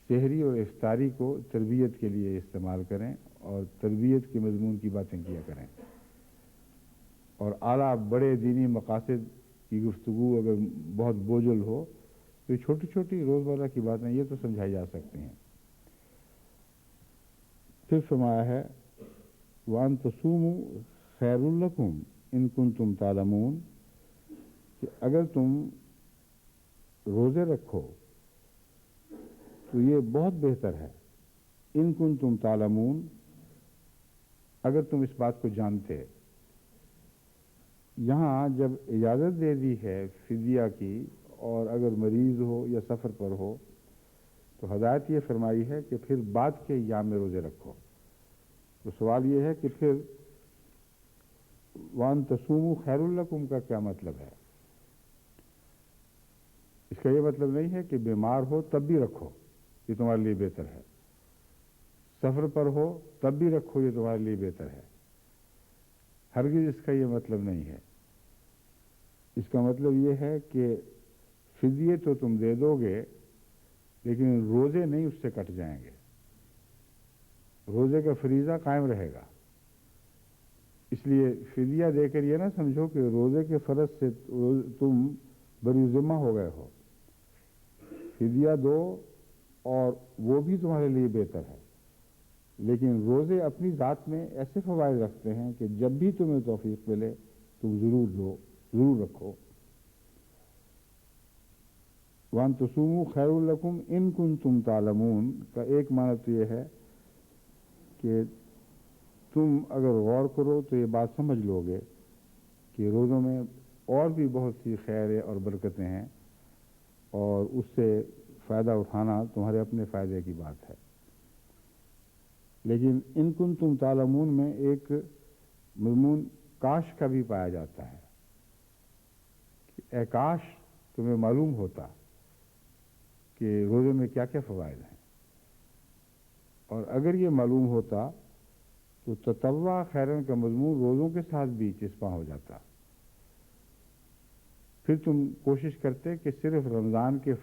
سحری اور افطاری کو تربیت کے لیے استعمال کریں، اور تربیت کے مضمون کی باتیں کیا کریں، اور اعلیٰ بڑے دینی مقاصد کی گفتگو اگر بہت بوجھل ہو تو یہ چھوٹی چھوٹی روزمرہ کی باتیں یہ تو سمجھائی جا سکتی ہیں۔ پھر فرمایا ہے وَأَن تَصُومُوا خَيْرٌ لَكُمْ إِن كُنتُمْ تَعْلَمُونَ، کہ اگر تم روزے رکھو تو یہ بہت بہتر ہے، ان کنتم تعلمون، اگر تم اس بات کو جانتے۔ یہاں جب اجازت دے دی ہے فدیہ کی، اور اگر مریض ہو یا سفر پر ہو تو ہدایت یہ فرمائی ہے کہ پھر بعد کے ایام میں روزے رکھو۔ تو سوال یہ ہے کہ پھر وان تصوموا خیر لکم کا کیا مطلب ہے؟ اس کا یہ مطلب نہیں ہے کہ بیمار ہو تب بھی رکھو، یہ تمہارے لیے بہتر ہے، سفر پر ہو تب بھی رکھو، یہ تمہارے لیے بہتر ہے، ہرگز اس کا یہ مطلب نہیں ہے۔ اس کا مطلب یہ ہے کہ فدیے تو تم دے دو گے لیکن روزے نہیں اس سے کٹ جائیں گے، روزے کا فریضہ قائم رہے گا۔ اس لیے فدیہ دے کر یہ نہ سمجھو کہ روزے کے فرض سے تم بری ذمہ ہو گئے ہو، فدیہ دو اور وہ بھی تمہارے لیے بہتر ہے، لیکن روزے اپنی ذات میں ایسے فوائد رکھتے ہیں کہ جب بھی تمہیں توفیق ملے تم ضرور لو، ضرور رکھو۔ وَأَن تَصُومُوا خَيْرٌ لَكُمْ إِن كُنتُمْ تَعْلَمُونَ کا ایک معنی تو یہ ہے کہ تم اگر غور کرو تو یہ بات سمجھ لو گے کہ روزوں میں اور بھی بہت سی خیریں اور برکتیں ہیں، اور اس سے فائدہ اٹھانا تمہارے اپنے فائدے کی بات ہے۔ لیکن ان کنتم تعلمون میں ایک مضمون کاش کا بھی پایا جاتا ہے کہ اے کاش تمہیں معلوم ہوتا کہ روزے میں کیا کیا فوائد ہیں، اور اگر یہ معلوم ہوتا تو تطوع خیرن کا مضمون روزوں کے ساتھ بھی چسپاں ہو جاتا، پھر تم کوشش کرتے کہ صرف رمضان کے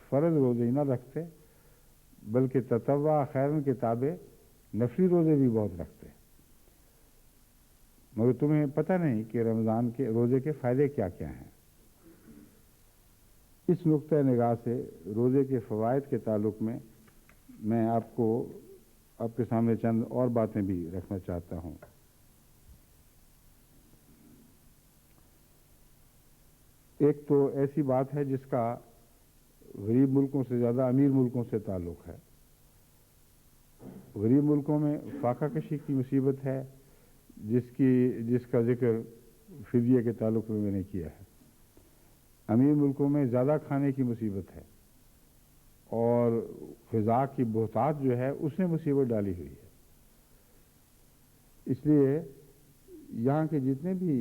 فرض روزے ہی نہ رکھتے بلکہ تطوع خیرن کے تابع نفلی روزے بھی بہت رکھتے، مگر تمہیں پتہ نہیں کہ رمضان کے روزے کے فائدے کیا کیا ہیں۔ اس نقطۂ نگاہ سے روزے کے فوائد کے تعلق میں آپ کے سامنے چند اور باتیں بھی رکھنا چاہتا ہوں۔ ایک تو ایسی بات ہے جس کا غریب ملکوں سے زیادہ امیر ملکوں سے تعلق ہے۔ غریب ملکوں میں فاقہ کشی کی مصیبت ہے جس کا ذکر فدیے کے تعلق میں نے کیا ہے۔ امیر ملکوں میں زیادہ کھانے کی مصیبت ہے، اور غذا کی بہتات جو ہے اس نے مصیبت ڈالی ہوئی ہے۔ اس لیے یہاں کے جتنے بھی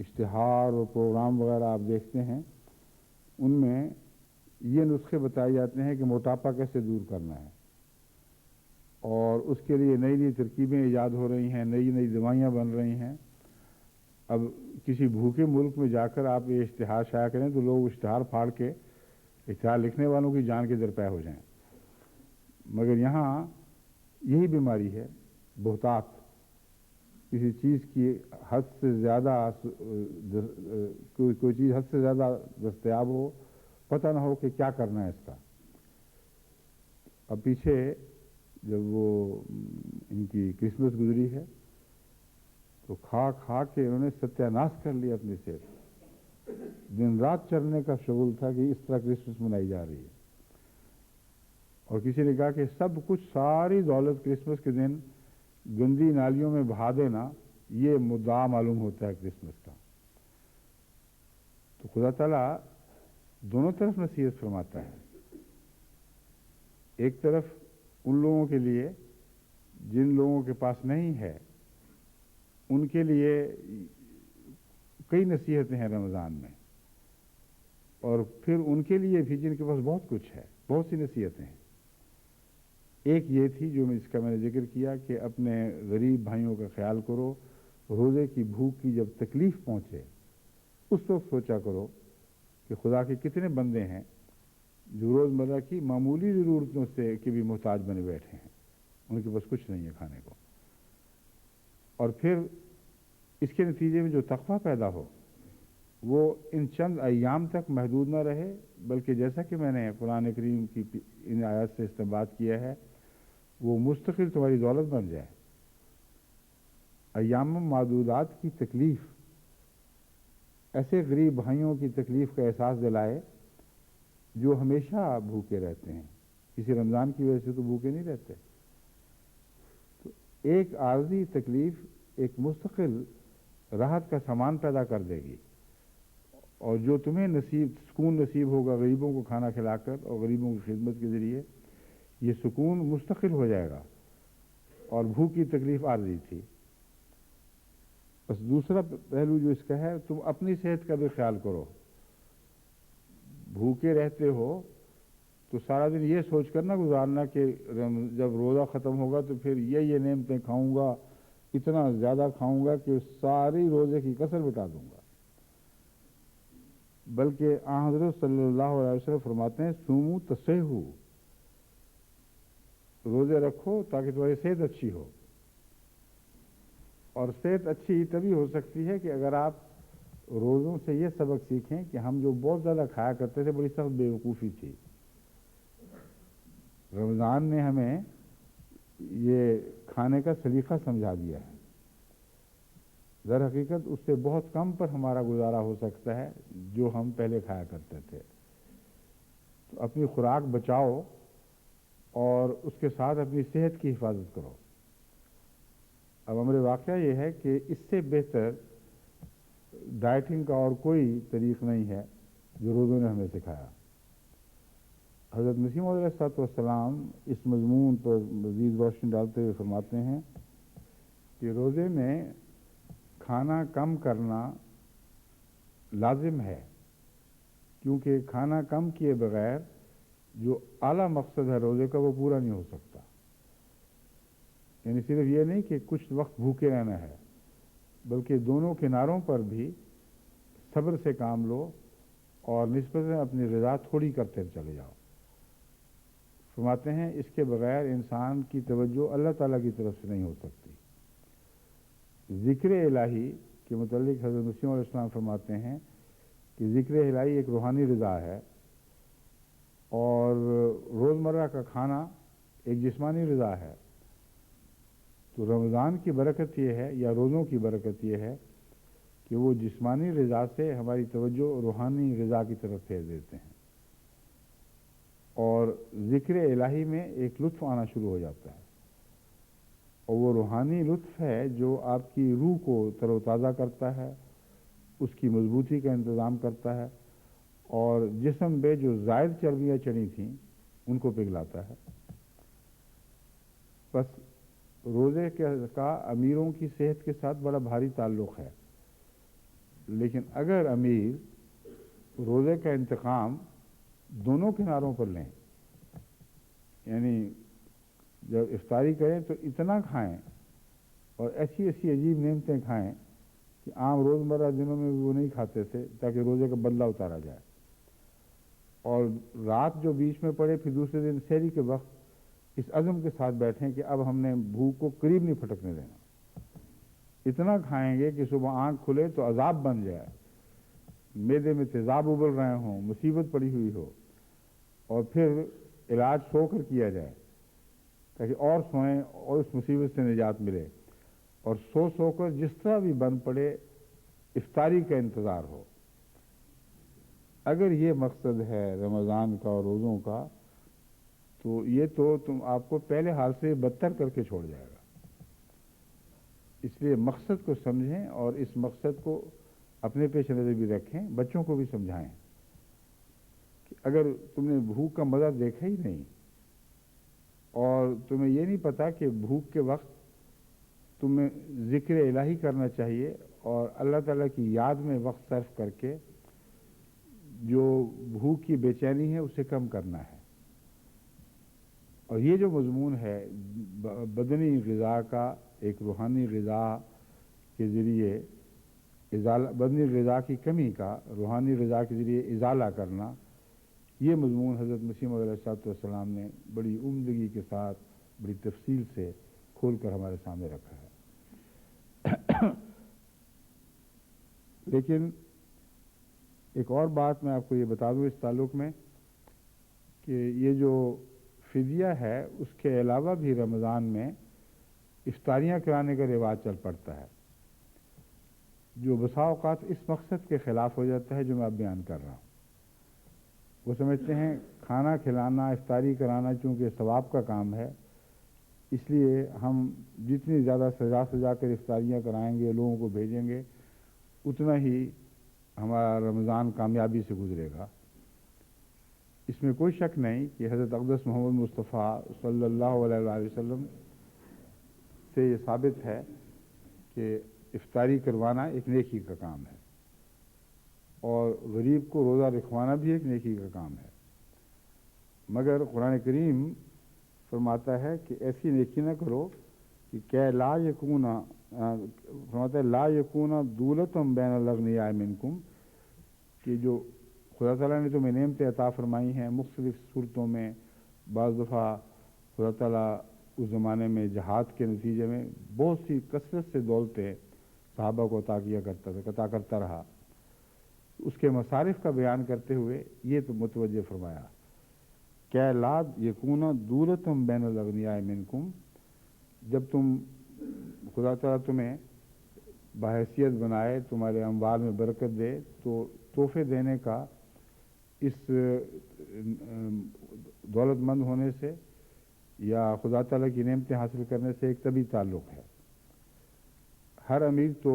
اشتہار اور پروگرام وغیرہ آپ دیکھتے ہیں ان میں یہ نسخے بتائے جاتے ہیں کہ موٹاپا کیسے دور کرنا ہے، اور اس کے لیے نئی نئی ترکیبیں ایجاد ہو رہی ہیں، نئی نئی دوائیاں بن رہی ہیں۔ اب کسی بھوکے ملک میں جا کر آپ یہ اشتہار شائع کریں تو لوگ اشتہار پھاڑ کے اشتہار لکھنے والوں کی جان کے درپے ہو جائیں، مگر یہاں یہی بیماری ہے، بہتات، کسی چیز کی حد سے زیادہ کوئی چیز حد سے زیادہ دستیاب ہو، پتہ نہ ہو کہ کیا کرنا ہے اس کا۔ اب پیچھے جب وہ ان کی کرسمس گزری ہے تو کھا کھا کے انہوں نے ستیہ ناش کر لیا اپنی صحت، دن رات چرنے کا شغل تھا کہ اس طرح کرسمس منائی جا رہی ہے، اور کسی نے کہا کہ سب کچھ ساری دولت کرسمس کے دن گندی نالیوں میں بہا دینا یہ مدعا معلوم ہوتا ہے کرسمس کا۔ تو خدا تعالیٰ دونوں طرف نصیحت فرماتا ہے، ایک طرف ان لوگوں کے لیے جن لوگوں کے پاس نہیں ہے ان کے لیے کئی نصیحتیں ہیں رمضان میں، اور پھر ان کے لیے بھی جن کے پاس بہت کچھ ہے بہت سی نصیحتیں ہیں۔ ایک یہ تھی جو اس کا میں نے ذکر کیا کہ اپنے غریب بھائیوں کا خیال کرو، روزے کی بھوک کی جب تکلیف پہنچے اس وقت سوچا کرو کہ خدا کے کتنے بندے ہیں جو روزمرہ کی معمولی ضرورتوں سے کے بھی محتاج بنے بیٹھے ہیں، ان کے پاس کچھ نہیں ہے کھانے کو، اور پھر اس کے نتیجے میں جو تقویٰ پیدا ہو وہ ان چند ایام تک محدود نہ رہے، بلکہ جیسا کہ میں نے قرآن کریم کی ان آیات سے استنباط کیا ہے وہ مستقل تمہاری دولت بن جائے۔ ایام معدودات کی تکلیف ایسے غریب بھائیوں کی تکلیف کا احساس دلائے جو ہمیشہ بھوکے رہتے ہیں، کسی رمضان کی وجہ سے تو بھوکے نہیں رہتے۔ تو ایک عارضی تکلیف ایک مستقل راحت کا سامان پیدا کر دے گی، اور جو تمہیں سکون نصیب ہوگا غریبوں کو کھانا کھلا کر اور غریبوں کی خدمت کے ذریعے، یہ سکون مستقل ہو جائے گا، اور بھوک کی تکلیف عارضی تھی۔ بس دوسرا پہلو جو اس کا ہے، تم اپنی صحت کا بھی خیال کرو. بھوکے رہتے ہو تو سارا دن یہ سوچ کر نہ گزارنا کہ جب روزہ ختم ہوگا تو پھر یہ نعمتیں کھاؤں گا، اتنا زیادہ کھاؤں گا کہ ساری روزے کی کسر مٹا دوں گا. بلکہ حضرت صلی اللہ علیہ وسلم فرماتے ہیں سومو تصحو، روزے رکھو تاکہ تمہاری صحت اچھی ہو. اور صحت اچھی تبھی ہو سکتی ہے کہ اگر آپ روزوں سے یہ سبق سیکھیں کہ ہم جو بہت زیادہ کھایا کرتے تھے بڑی سخت بیوقوفی تھی. رمضان نے ہمیں یہ کھانے کا سلیقہ سمجھا دیا ہے. در حقیقت اس سے بہت کم پر ہمارا گزارا ہو سکتا ہے جو ہم پہلے کھایا کرتے تھے. تو اپنی خوراک بچاؤ اور اس کے ساتھ اپنی صحت کی حفاظت کرو. اب امر واقعہ یہ ہے کہ اس سے بہتر ڈائٹنگ کا اور کوئی طریق نہیں ہے جو روزوں نے ہمیں سکھایا. حضرت مسیح علیہ الصلوۃ والسلام اس مضمون پر مزید روشنی ڈالتے ہوئے فرماتے ہیں کہ روزے میں کھانا کم کرنا لازم ہے، کیونکہ کھانا کم کیے بغیر جو اعلیٰ مقصد ہے روزے کا وہ پورا نہیں ہو سکتا. یعنی صرف یہ نہیں کہ کچھ وقت بھوکے رہنا ہے، بلکہ دونوں کناروں پر بھی صبر سے کام لو اور نسبتاً اپنی غذا تھوڑی کرتے چلے جاؤ. فرماتے ہیں اس کے بغیر انسان کی توجہ اللہ تعالیٰ کی طرف سے نہیں ہو سکتی. ذکر الہی کے متعلق حضرت مسیح علیہ السلام فرماتے ہیں کہ ذکر الہی ایک روحانی غذا ہے اور روزمرہ کا کھانا ایک جسمانی غذا ہے. تو رمضان کی برکت یہ ہے یا روزوں کی برکت یہ ہے کہ وہ جسمانی غذا سے ہماری توجہ روحانی غذا کی طرف پھیر دیتے ہیں اور ذکر الہی میں ایک لطف آنا شروع ہو جاتا ہے. اور وہ روحانی لطف ہے جو آپ کی روح کو تر و تازہ کرتا ہے، اس کی مضبوطی کا انتظام کرتا ہے اور جسم پہ جو زائد چربیاں چڑھی تھیں ان کو پگھلاتا ہے. بس روزے کا امیروں کی صحت کے ساتھ بڑا بھاری تعلق ہے، لیکن اگر امیر روزے کا انتقام دونوں کناروں پر لیں، یعنی جب افطاری کریں تو اتنا کھائیں اور ایسی ایسی عجیب نعمتیں کھائیں کہ عام روزمرہ دنوں میں وہ نہیں کھاتے تھے تاکہ روزے کا بدلہ اتارا جائے. اور رات جو بیچ میں پڑے پھر دوسرے دن سحری کے وقت اس عزم کے ساتھ بیٹھیں کہ اب ہم نے بھوک کو قریب نہیں پھٹکنے دینا. اتنا کھائیں گے کہ صبح آنکھ کھلے تو عذاب بن جائے، معدے میں تیزاب ابل رہے ہوں، مصیبت پڑی ہوئی ہو، اور پھر علاج سو کر کیا جائے تاکہ اور سوئیں اور اس مصیبت سے نجات ملے. اور سو کر جس طرح بھی بن پڑے افطاری کا انتظار ہو. اگر یہ مقصد ہے رمضان کا اور روزوں کا تو یہ تو تم آپ کو پہلے حال سے بدتر کر کے چھوڑ جائے گا. اس لیے مقصد کو سمجھیں اور اس مقصد کو اپنے پیش نظر بھی رکھیں، بچوں کو بھی سمجھائیں کہ اگر تم نے بھوک کا مزہ دیکھا ہی نہیں اور تمہیں یہ نہیں پتا کہ بھوک کے وقت تمہیں ذکر الہی کرنا چاہیے اور اللہ تعالیٰ کی یاد میں وقت صرف کر کے جو بھوک کی بے چینی ہے اسے کم کرنا ہے. اور یہ جو مضمون ہے بدنی غذا کا ایک روحانی غذا کے ذریعے بدنی غذا کی کمی کا روحانی غذا کے ذریعے ازالہ کرنا، یہ مضمون حضرت مسیح علیہ الصلوۃ والسلام نے بڑی عمدگی کے ساتھ بڑی تفصیل سے کھول کر ہمارے سامنے رکھا ہے. لیکن ایک اور بات میں آپ کو یہ بتا دوں اس تعلق میں کہ یہ جو فدیہ ہے اس کے علاوہ بھی رمضان میں افطاریاں کرانے کا رواج چل پڑتا ہے جو بسا اوقات اس مقصد کے خلاف ہو جاتا ہے جو میں اب بیان کر رہا ہوں. وہ سمجھتے ہیں کھانا کھلانا افطاری کرانا چونکہ ثواب کا کام ہے اس لیے ہم جتنی زیادہ سجا کر افطاریاں کرائیں گے لوگوں کو بھیجیں گے اتنا ہی ہمارا رمضان کامیابی سے گزرے گا. اس میں کوئی شک نہیں کہ حضرت اقدس محمد مصطفیٰ صلی اللہ علیہ وسلم سے یہ ثابت ہے کہ افطاری کروانا ایک نیکی کا کام ہے، اور غریب کو روزہ رکھوانا بھی ایک نیکی کا کام ہے، مگر قرآن کریم فرماتا ہے کہ ایسی نیکی نہ کرو کہ لا یکون، فرماتا ہے لا یکون دولتم بین الاغنیاء منکم، کہ جو خدا تعالیٰ نے تمہیں نعمتیں عطا فرمائی ہیں مختلف صورتوں میں، بعض دفعہ خدا تعالیٰ اس زمانے میں جہاد کے نتیجے میں بہت سی کثرت سے دولتیں صحابہ کو عطا کرتا رہا، اس کے مصارف کا بیان کرتے ہوئے یہ تو متوجہ فرمایا کہ لا یکون دولتم بین الاغنیاء منکم، جب تم خدا تعالیٰ تمہیں بحیثیت بنائے، تمہارے اموال میں برکت دے، تو تحفے دینے کا اس دولت مند ہونے سے یا خدا تعالیٰ کی نعمتیں حاصل کرنے سے ایک طبی تعلق ہے۔ ہر امیر تو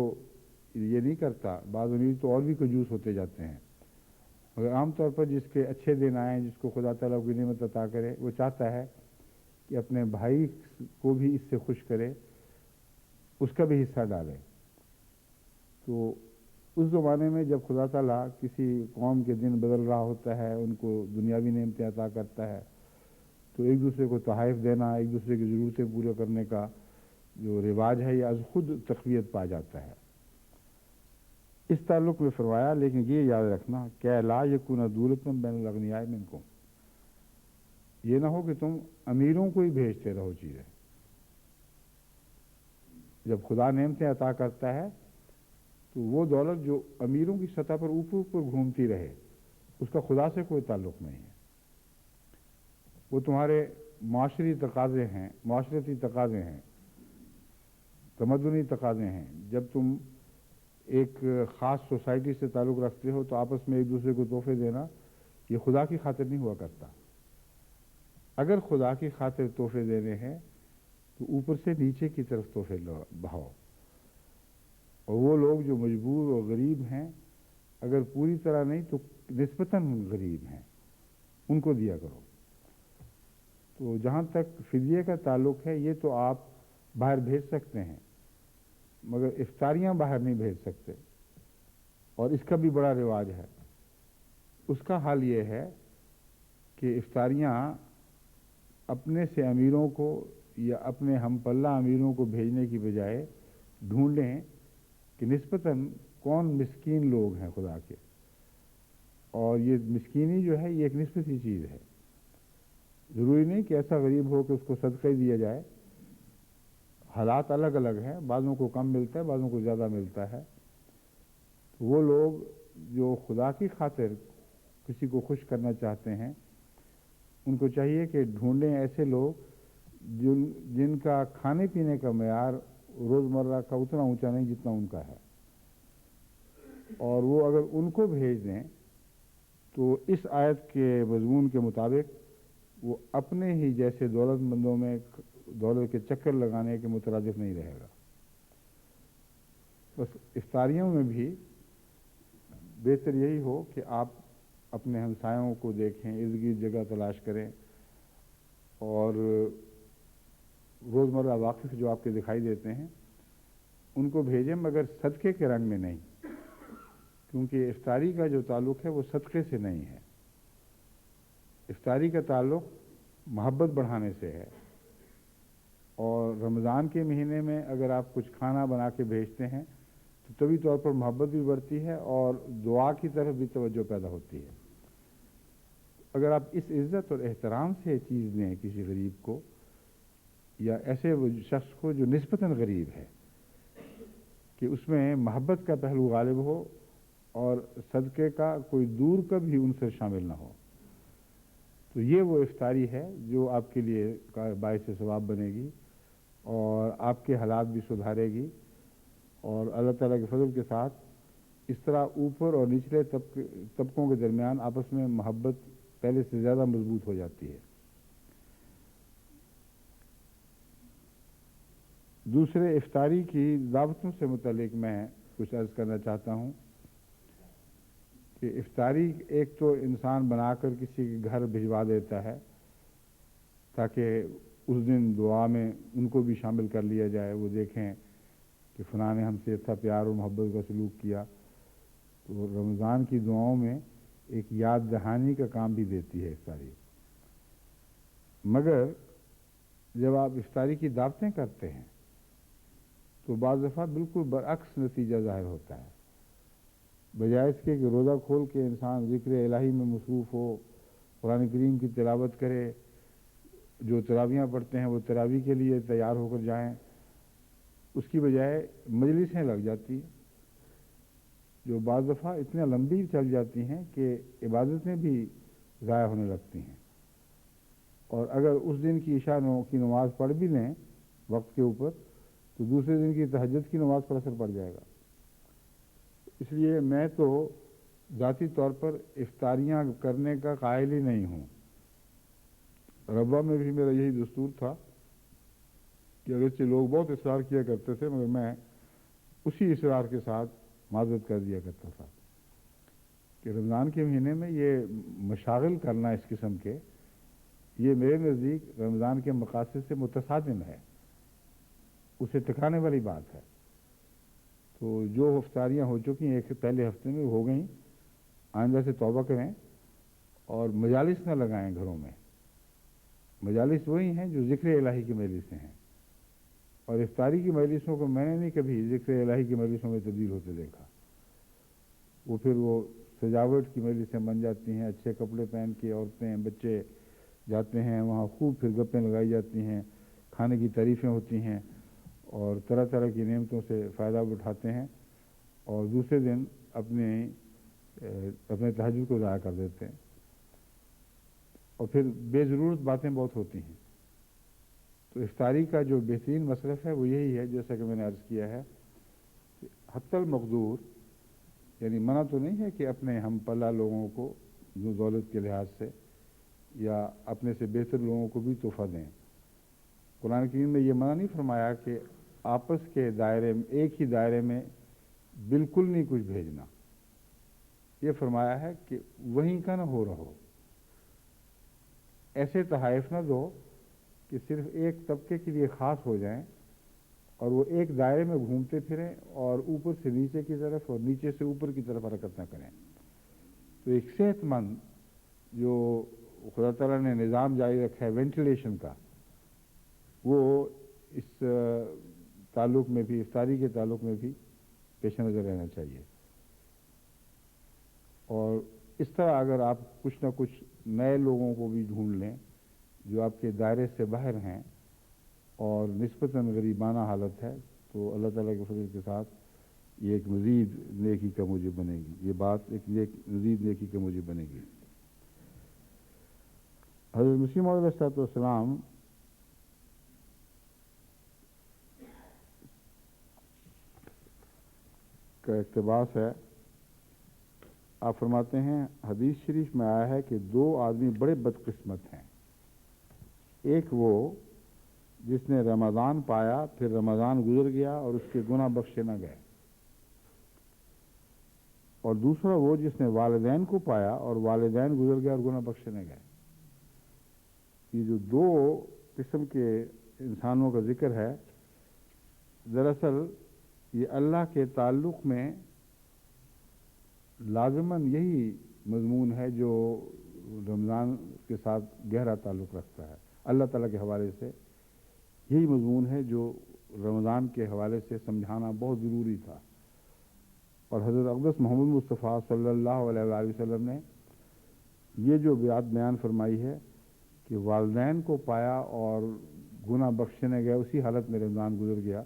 یہ نہیں کرتا، بعض امیر تو اور بھی کنجوس ہوتے جاتے ہیں، مگر عام طور پر جس کے اچھے دن آئیں، جس کو خدا تعالیٰ کی نعمت عطا کرے، وہ چاہتا ہے کہ اپنے بھائی کو بھی اس سے خوش کرے، اس کا بھی حصہ ڈالے۔ تو اس زمانے میں جب خدا تعالیٰ کسی قوم کے دن بدل رہا ہوتا ہے، ان کو دنیاوی نعمتیں عطا کرتا ہے، تو ایک دوسرے کو تحائف دینا، ایک دوسرے کی ضرورتیں پورا کرنے کا جو رواج ہے یہ از خود تقویت پا جاتا ہے۔ اس تعلق میں فرمایا، لیکن یہ یاد رکھنا کہ لا یکون دولتم بین الاغنیاء منکم، یہ نہ ہو کہ تم امیروں کو ہی بھیجتے رہو چیزیں۔ جب خدا نعمتیں عطا کرتا ہے تو وہ دولت جو امیروں کی سطح پر اوپر گھومتی رہے، اس کا خدا سے کوئی تعلق نہیں ہے، وہ تمہارے معاشرتی تقاضے ہیں، تمدنی تقاضے ہیں۔ جب تم ایک خاص سوسائٹی سے تعلق رکھتے ہو تو آپس میں ایک دوسرے کو تحفے دینا یہ خدا کی خاطر نہیں ہوا کرتا۔ اگر خدا کی خاطر تحفے دینے ہیں تو اوپر سے نیچے کی طرف تحفے بہاؤ، اور وہ لوگ جو مجبور اور غریب ہیں، اگر پوری طرح نہیں تو نسبتاً غریب ہیں، ان کو دیا کرو۔ تو جہاں تک فدیے کا تعلق ہے، یہ تو آپ باہر بھیج سکتے ہیں، مگر افطاریاں باہر نہیں بھیج سکتے، اور اس کا بھی بڑا رواج ہے۔ اس کا حال یہ ہے کہ افطاریاں اپنے سے امیروں کو یا اپنے ہم پلہ امیروں کو بھیجنے کی بجائے ڈھونڈیں کہ نسبتاً کون مسکین لوگ ہیں خدا کے، اور یہ مسکینی جو ہے یہ ایک نسبتی چیز ہے، ضروری نہیں کہ ایسا غریب ہو کہ اس کو صدقہ ہی دیا جائے، حالات الگ الگ ہیں، بعضوں کو کم ملتا ہے، بعضوں کو زیادہ ملتا ہے۔ وہ لوگ جو خدا کی خاطر کسی کو خوش کرنا چاہتے ہیں، ان کو چاہیے کہ ڈھونڈیں ایسے لوگ جن کا کھانے پینے کا معیار روزمرہ کا اتنا اونچا نہیں جتنا ان کا ہے، اور وہ اگر ان کو بھیج دیں تو اس آیت کے مضمون کے مطابق وہ اپنے ہی جیسے دولت مندوں میں دولت کے چکر لگانے کے مترادف نہیں رہے گا۔ بس افطاریوں میں بھی بہتر یہی ہو کہ آپ اپنے ہمسایوں کو دیکھیں، ارد گرد جگہ تلاش کریں، اور روزمرہ واقف جو آپ کے دکھائی دیتے ہیں ان کو بھیجیں، مگر صدقے کے رنگ میں نہیں، کیونکہ افطاری کا جو تعلق ہے وہ صدقے سے نہیں ہے۔ افطاری کا تعلق محبت بڑھانے سے ہے، اور رمضان کے مہینے میں اگر آپ کچھ کھانا بنا کے بھیجتے ہیں تو طبی طور پر محبت بھی بڑھتی ہے اور دعا کی طرف بھی توجہ پیدا ہوتی ہے۔ اگر آپ اس عزت اور احترام سے چیز دیں کسی غریب کو یا ایسے شخص کو جو نسبتاً غریب ہے، کہ اس میں محبت کا پہلو غالب ہو اور صدقے کا کوئی دور کا بھی عنصر شامل نہ ہو، تو یہ وہ افطاری ہے جو آپ کے لیے باعث ثواب بنے گی اور آپ کے حالات بھی سدھارے گی، اور اللہ تعالیٰ کے فضل کے ساتھ اس طرح اوپر اور نچلے طبقوں کے درمیان آپس میں محبت پہلے سے زیادہ مضبوط ہو جاتی ہے۔ دوسرے افطاری کی دعوتوں سے متعلق میں کچھ عرض کرنا چاہتا ہوں کہ افطاری ایک تو انسان بنا کر کسی کے گھر بھجوا دیتا ہے تاکہ اس دن دعا میں ان کو بھی شامل کر لیا جائے، وہ دیکھیں کہ فلاں نے ہم سے اتنا پیار اور محبت کا سلوک کیا. تو رمضان کی دعاؤں میں ایک یاد دہانی کا کام بھی دیتی ہے افطاری. مگر جب آپ افطاری کی دعوتیں کرتے ہیں تو بعض دفعہ بالکل برعکس نتیجہ ظاہر ہوتا ہے. بجائے اس کے کہ روزہ کھول کے انسان ذکر الہی میں مصروف ہو، قرآن کریم کی تلاوت کرے، جو تراویحاں پڑھتے ہیں وہ تراویح کے لیے تیار ہو کر جائیں، اس کی بجائے مجلسیں لگ جاتی ہیں جو بعض دفعہ اتنا لمبی چل جاتی ہیں کہ عبادتیں بھی ضائع ہونے لگتی ہیں. اور اگر اس دن کی عشاء کی نماز پڑھ بھی لیں وقت کے اوپر تو دوسرے دن کی تہجد کی نماز پر اثر پڑ جائے گا. اس لیے میں تو ذاتی طور پر افطاریاں کرنے کا قائل ہی نہیں ہوں. ربوہ میں بھی میرا یہی دستور تھا کہ اگرچہ لوگ بہت اصرار کیا کرتے تھے مگر میں اسی اصرار کے ساتھ معذرت کر دیا کرتا تھا کہ رمضان کے مہینے میں یہ مشاغل کرنا اس قسم کے، یہ میرے نزدیک رمضان کے مقاصد سے متصادم ہے، اسے ٹکرانے والی بات ہے. تو جو افطاریاں ہو چکی ہیں ایک پہلے ہفتے میں ہو گئیں، آئندہ سے توبہ کریں اور مجالس نہ لگائیں گھروں میں. مجالس وہی ہیں جو ذکر الہی کی مجلسیں ہیں، اور افطاری کی مجلسوں کو میں نے نہیں کبھی ذکر الہی کی مجلسوں میں تبدیل ہوتے دیکھا. وہ پھر وہ سجاوٹ کی مجلسیں بن جاتی ہیں، اچھے کپڑے پہن کے عورتیں بچے جاتے ہیں وہاں، خوب پھر گپیں لگائی جاتی ہیں، کھانے کی تعریفیں ہوتی ہیں اور طرح طرح کی نعمتوں سے فائدہ اٹھاتے ہیں، اور دوسرے دن اپنے تہجد کو ضائع کر دیتے ہیں. اور پھر بے ضرورت باتیں بہت ہوتی ہیں. تو افطاری کا جو بہترین مصرف ہے وہ یہی ہے، جیسا کہ میں نے عرض کیا ہے، حتی المقدور، یعنی منع تو نہیں ہے کہ اپنے ہم پلہ لوگوں کو جو دولت کے لحاظ سے یا اپنے سے بہتر لوگوں کو بھی تحفہ دیں. قرآن کریم میں یہ منع نہیں فرمایا کہ آپس کے دائرے میں، ایک ہی دائرے میں بالکل نہیں کچھ بھیجنا. یہ فرمایا ہے کہ وہیں کا نہ ہو رہو، ایسے تحائف نہ دو کہ صرف ایک طبقے کے لیے خاص ہو جائیں اور وہ ایک دائرے میں گھومتے پھریں اور اوپر سے نیچے کی طرف اور نیچے سے اوپر کی طرف حرکت نہ کریں. تو ایک صحت مند جو خدا تعالیٰ نے نظام جاری رکھا ہے وینٹیلیشن کا، وہ اس تعلق میں بھی، افطاری کے تعلق میں بھی پیش نظر رہنا چاہیے. اور اس طرح اگر آپ کچھ نہ کچھ نئے لوگوں کو بھی ڈھونڈ لیں جو آپ کے دائرے سے باہر ہیں اور نسبتاً غریبانہ حالت ہے، تو اللہ تعالیٰ کے فضل کے ساتھ یہ ایک مزید نیکی کا موجب بنے گی. یہ بات ایک مزید نیکی کا موجب بنے گی. حضرت مسیح موعود علیہ السلام کا اقتباس ہے. آپ فرماتے ہیں حدیث شریف میں آیا ہے کہ دو آدمی بڑے بدقسمت ہیں. ایک وہ جس نے رمضان پایا پھر رمضان گزر گیا اور اس کے گناہ بخشے نہ گئے، اور دوسرا وہ جس نے والدین کو پایا اور والدین گزر گئے اور گناہ بخشے نہ گئے. یہ جو دو قسم کے انسانوں کا ذکر ہے، دراصل یہ اللہ کے تعلق میں لازماً یہی مضمون ہے جو رمضان کے ساتھ گہرا تعلق رکھتا ہے. اللہ تعالیٰ کے حوالے سے یہی مضمون ہے جو رمضان کے حوالے سے سمجھانا بہت ضروری تھا. اور حضرت اقدس محمد مصطفیٰ صلی اللہ علیہ وآلہ وسلم نے یہ جو بات بیان فرمائی ہے کہ والدین کو پایا اور گناہ بخشنے گئے، اسی حالت میں رمضان گزر گیا،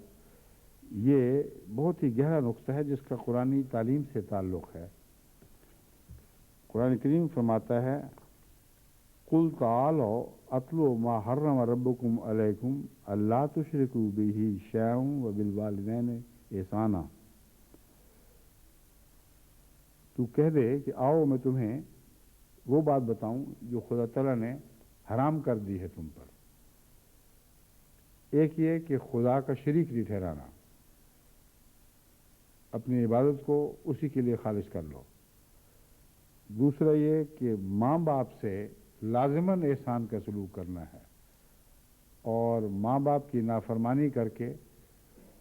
یہ بہت ہی گہرا نقطہ ہے جس کا قرآنی تعلیم سے تعلق ہے. قرآن کریم فرماتا ہے قُلْ تَعَالَوْا أَتْلُوا مَا حَرَّمَ رَبُّكُمْ عَلَيْكُمْ أَلَّا تُشْرِكُوا بِهِ شَيْئًا وَبِالْوَالِدَيْنِ إِحْسَانًا. تو کہہ دے کہ آؤ میں تمہیں وہ بات بتاؤں جو خدا تعالیٰ نے حرام کر دی ہے تم پر. ایک یہ کہ خدا کا شریک نہیں ٹھہرانا، اپنی عبادت کو اسی کے لیے خالص کر لو. دوسرا یہ کہ ماں باپ سے لازماً احسان کا سلوک کرنا ہے، اور ماں باپ کی نافرمانی کر کے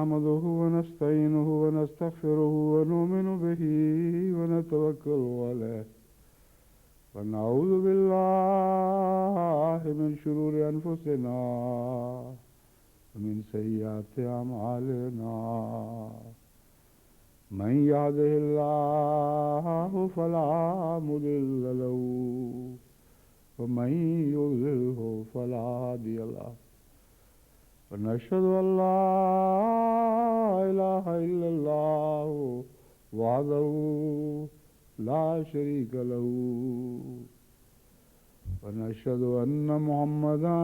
نحمده ونستعينه ونستغفره ونؤمن به ونتوكل عليه ونعوذ بالله من شرور أنفسنا ومن سيئات أعمالنا من يهده الله فلا مضل له ومن يضلله فلا هادي له ونشهد أن لا إله إلا الله وحده لا شريك له ونشهد أن محمدا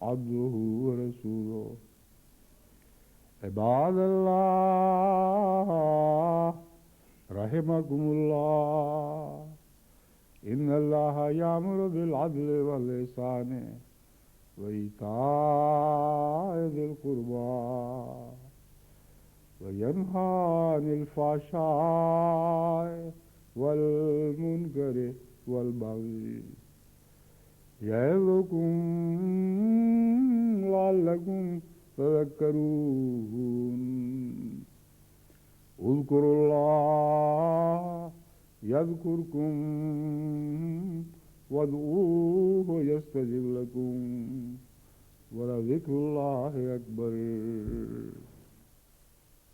عبده ورسوله عباد الله رحمكم الله إن الله يأمر بالعدل والإحسان وإيتاء ذي القربى وينهى عن الفحشاء والمنكر والبغي يعظكم لعلكم تذكرون اذكروا الله يذكركم وادعوه يستجب لكم ولذكر الله أكبر